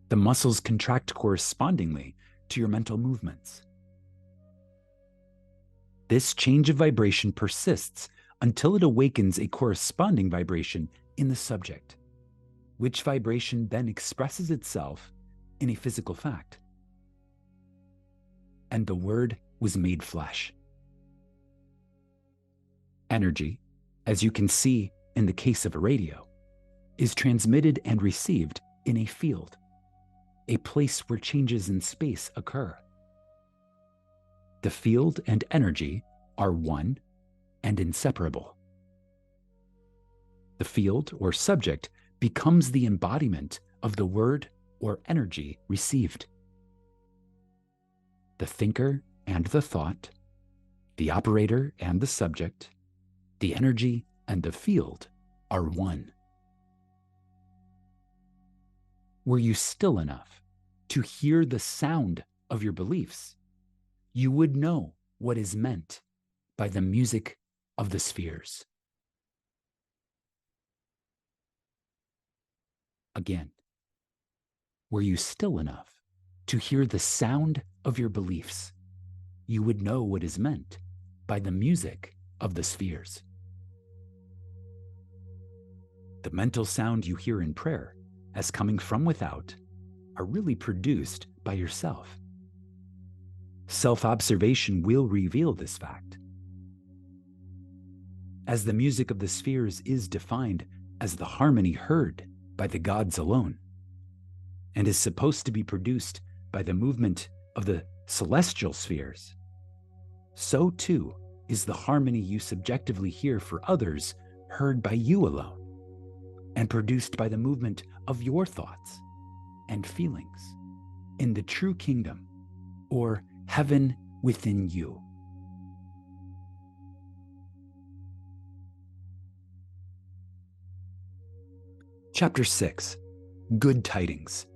The muscles contract correspondingly to your mental movements. This change of vibration persists until it awakens a corresponding vibration in the subject, which vibration then expresses itself in a physical fact. And the Word was made flesh. Energy, as you can see in the case of a radio, is transmitted and received in a field, a place where changes in space occur. The field and energy are one and inseparable. The field or subject becomes the embodiment of the word or energy received. The thinker and the thought, the operator and the subject, the energy and the field are one. Were you still enough to hear the sound of your beliefs, you would know what is meant by the music of the spheres. Again, were you still enough to hear the sound of your beliefs, you would know what is meant by the music of the spheres. The mental sound you hear in prayer as coming from without are really produced by yourself. Self-observation will reveal this fact. As the music of the spheres is defined as the harmony heard by the gods alone, and is supposed to be produced by the movement of the celestial spheres, so too is the harmony you subjectively hear for others heard by you alone, and produced by the movement of your thoughts and feelings in the true kingdom, or heaven within you. Chapter 6, Good Tidings.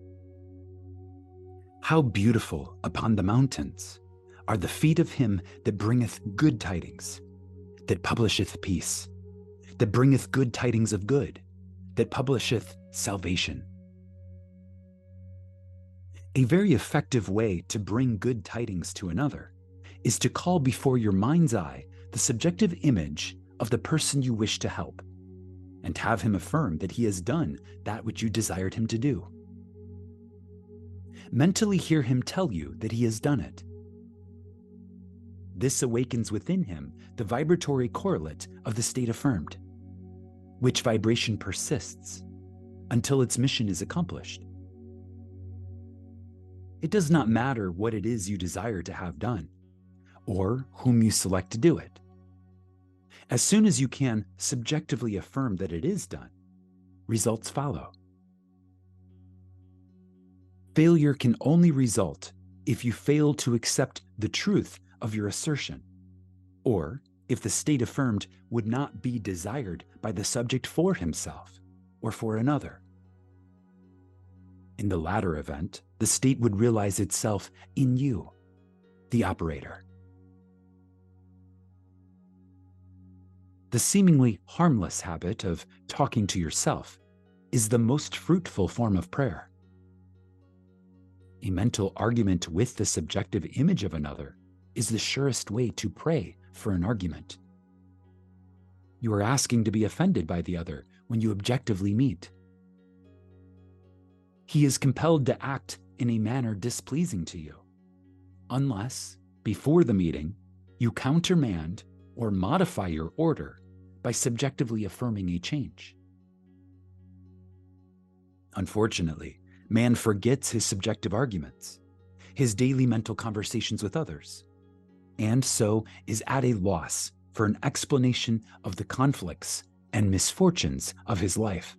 How beautiful upon the mountains are the feet of him that bringeth good tidings, that publisheth peace, that bringeth good tidings of good, that publisheth salvation. A very effective way to bring good tidings to another is to call before your mind's eye the subjective image of the person you wish to help, and have him affirm that he has done that which you desired him to do. Mentally hear him tell you that he has done it. This awakens within him the vibratory correlate of the state affirmed, which vibration persists until its mission is accomplished. It does not matter what it is you desire to have done, or whom you select to do it. As soon as you can subjectively affirm that it is done, results follow. Failure can only result if you fail to accept the truth of your assertion, or if the state affirmed would not be desired by the subject for himself or for another. In the latter event, the state would realize itself in you, the operator. The seemingly harmless habit of talking to yourself is the most fruitful form of prayer. A mental argument with the subjective image of another is the surest way to pray for an argument. You are asking to be offended by the other when you objectively meet. He is compelled to act in a manner displeasing to you, unless, before the meeting, you countermand or modify your order by subjectively affirming a change. Unfortunately, man forgets his subjective arguments, his daily mental conversations with others, and so is at a loss for an explanation of the conflicts and misfortunes of his life.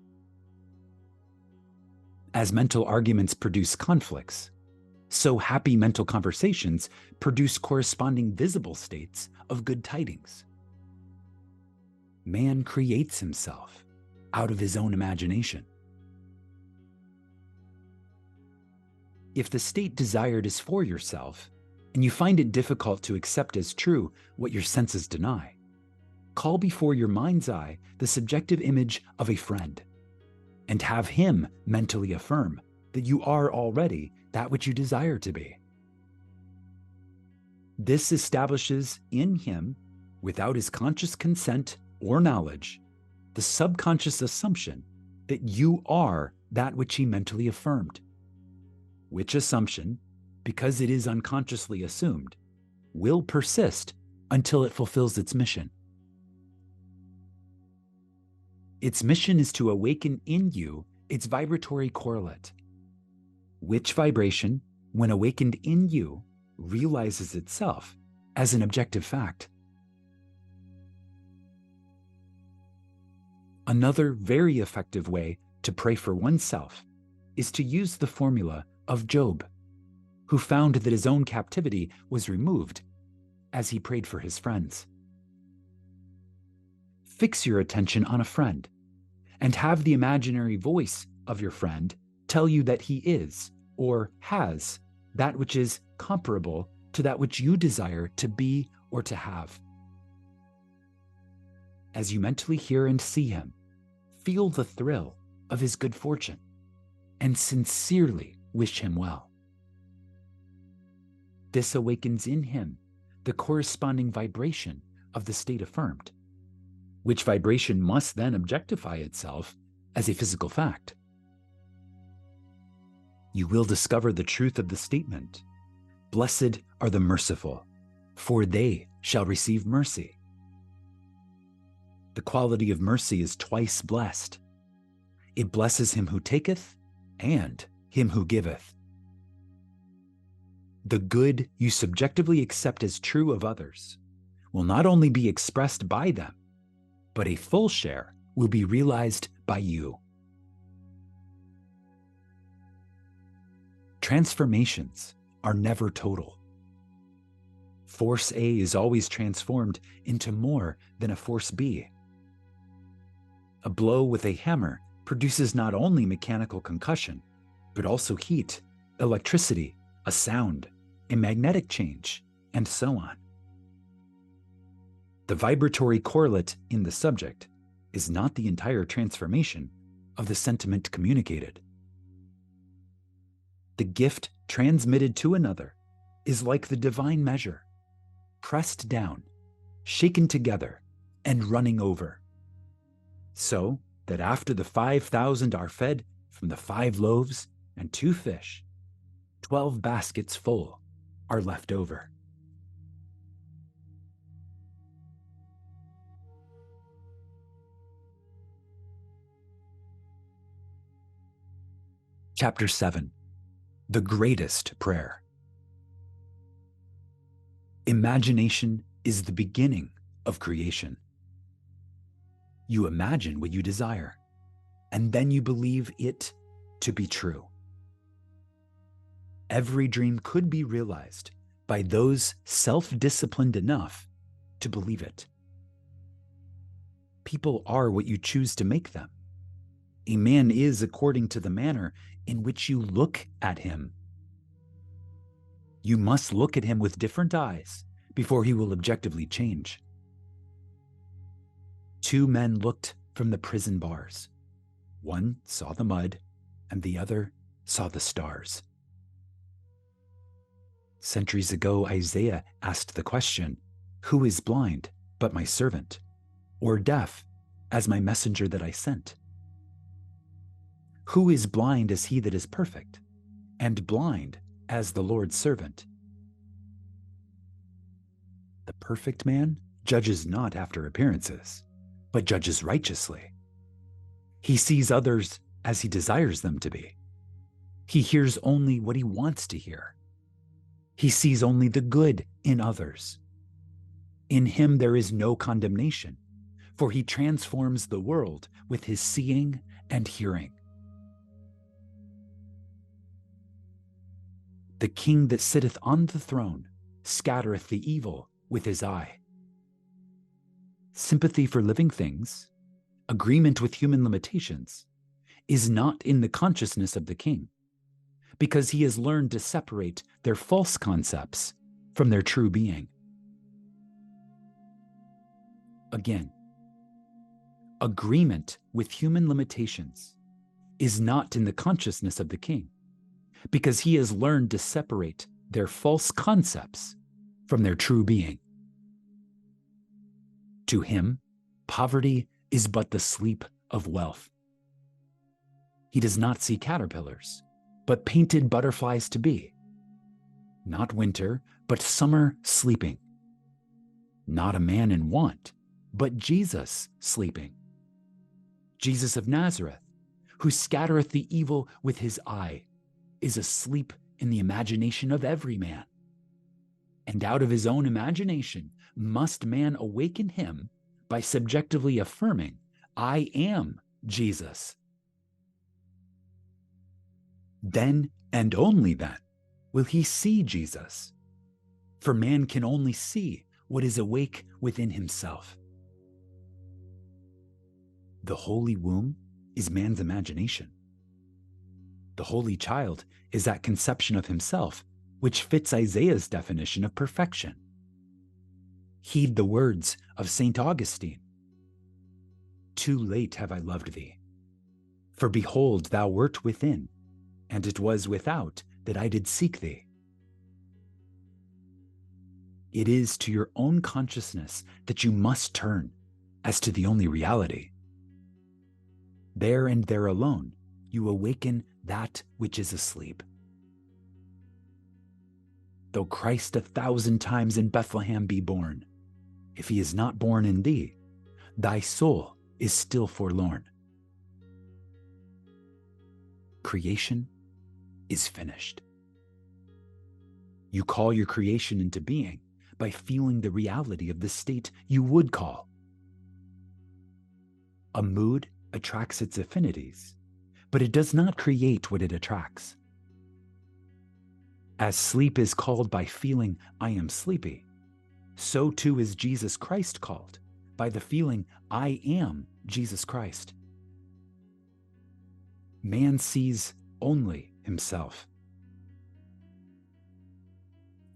As mental arguments produce conflicts, so happy mental conversations produce corresponding visible states of good tidings. Man creates himself out of his own imagination. If the state desired is for yourself, and you find it difficult to accept as true what your senses deny, call before your mind's eye the subjective image of a friend, and have him mentally affirm that you are already that which you desire to be. This establishes in him, without his conscious consent or knowledge, the subconscious assumption that you are that which he mentally affirmed, which assumption, because it is unconsciously assumed, will persist until it fulfills its mission. Its mission is to awaken in you its vibratory correlate, which vibration, when awakened in you, realizes itself as an objective fact. Another very effective way to pray for oneself is to use the formula of Job, who found that his own captivity was removed as he prayed for his friends. Fix your attention on a friend and have the imaginary voice of your friend tell you that he is or has that which is comparable to that which you desire to be or to have. As you mentally hear and see him, feel the thrill of his good fortune and sincerely wish him well. This awakens in him the corresponding vibration of the state affirmed, which vibration must then objectify itself as a physical fact. You will discover the truth of the statement, "Blessed are the merciful, for they shall receive mercy." The quality of mercy is twice blessed. It blesses him who taketh and him who giveth. The good you subjectively accept as true of others will not only be expressed by them, but a full share will be realized by you. Transformations are never total. Force A is always transformed into more than a force B. A blow with a hammer produces not only mechanical concussion, but also heat, electricity, a sound, a magnetic change, and so on. The vibratory correlate in the subject is not the entire transformation of the sentiment communicated. The gift transmitted to another is like the divine measure, pressed down, shaken together, and running over, so that after the 5,000 are fed from the 5 loaves and 2 fish, 12 baskets full are left over. Chapter 7, The Greatest Prayer. Imagination is the beginning of creation. You imagine what you desire, and then you believe it to be true. Every dream could be realized by those self-disciplined enough to believe it. People are what you choose to make them. A man is according to the manner in which you look at him. You must look at him with different eyes before he will objectively change. 2 men looked from the prison bars. One saw the mud, and the other saw the stars. Centuries ago, Isaiah asked the question, "Who is blind but my servant, or deaf as my messenger that I sent?" Who is blind as he that is perfect, and blind as the Lord's servant? The perfect man judges not after appearances, but judges righteously. He sees others as he desires them to be. He hears only what he wants to hear. He sees only the good in others. In him there is no condemnation, for he transforms the world with his seeing and hearing. The king that sitteth on the throne scattereth the evil with his eye. Sympathy for living things, agreement with human limitations, is not in the consciousness of the king, because he has learned to separate their false concepts from their true being. Again, agreement with human limitations is not in the consciousness of the king, because he has learned to separate their false concepts from their true being. To him, poverty is but the sleep of wealth. He does not see caterpillars, but painted butterflies to be. Not winter, but summer sleeping. Not a man in want, but Jesus sleeping. Jesus of Nazareth, who scattereth the evil with his eye, is asleep in the imagination of every man. And out of his own imagination must man awaken him by subjectively affirming, I am Jesus. Then and only then will he see Jesus. For man can only see what is awake within himself. The holy womb is man's imagination. The holy child is that conception of himself which fits Isaiah's definition of perfection. Heed the words of St. Augustine. Too late have I loved thee, for behold, thou wert within, and it was without that I did seek thee. It is to your own consciousness that you must turn as to the only reality. There and there alone, you awaken that which is asleep. Though Christ 1,000 times in Bethlehem be born, if he is not born in thee, thy soul is still forlorn. Creation is finished. You call your creation into being by feeling the reality of the state you would call. A mood attracts its affinities, but it does not create what it attracts. As sleep is called by feeling, I am sleepy, so too is Jesus Christ called by the feeling, I am Jesus Christ. Man sees only himself.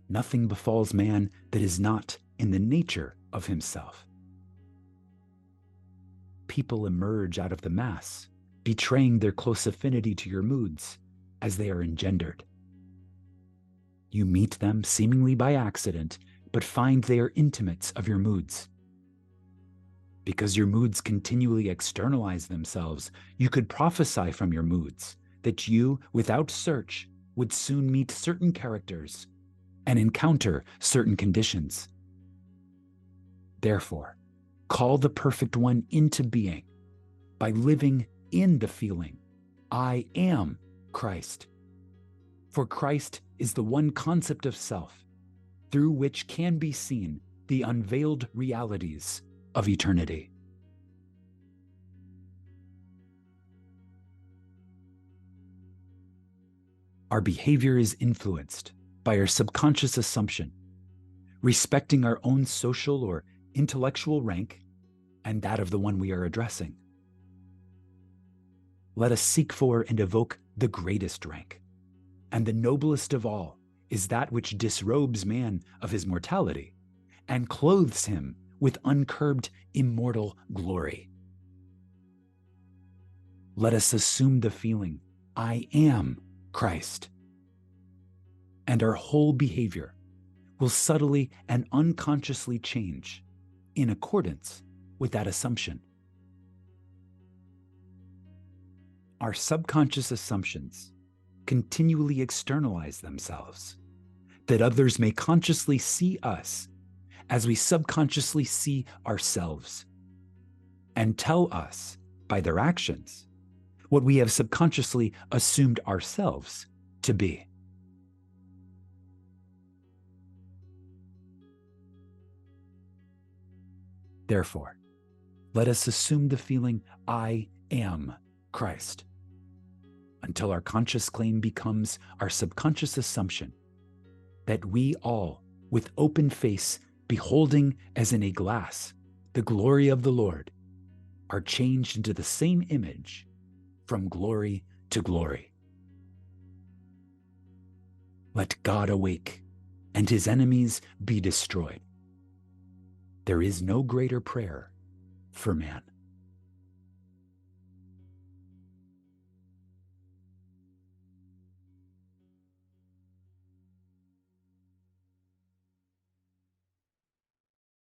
Nothing befalls man that is not in the nature of himself. People emerge out of the mass, betraying their close affinity to your moods as they are engendered. You meet them seemingly by accident, but find they are intimates of your moods. Because your moods continually externalize themselves, you could prophesy from your moods that you, without search, would soon meet certain characters and encounter certain conditions. Therefore, call the perfect one into being by living in the feeling, I am Christ. For Christ is the one concept of self through which can be seen the unveiled realities of eternity. Our behavior is influenced by our subconscious assumption, respecting our own social or intellectual rank and that of the one we are addressing. Let us seek for and evoke the greatest rank, and the noblest of all is that which disrobes man of his mortality and clothes him with uncurbed immortal glory. Let us assume the feeling, I am Christ, and our whole behavior will subtly and unconsciously change in accordance with that assumption. Our subconscious assumptions continually externalize themselves, that others may consciously see us as we subconsciously see ourselves, and tell us by their actions what we have subconsciously assumed ourselves to be. Therefore, let us assume the feeling, I am Christ, until our conscious claim becomes our subconscious assumption that we all, with open face, beholding as in a glass the glory of the Lord, are changed into the same image from glory to glory. Let God awake and his enemies be destroyed. There is no greater prayer for man.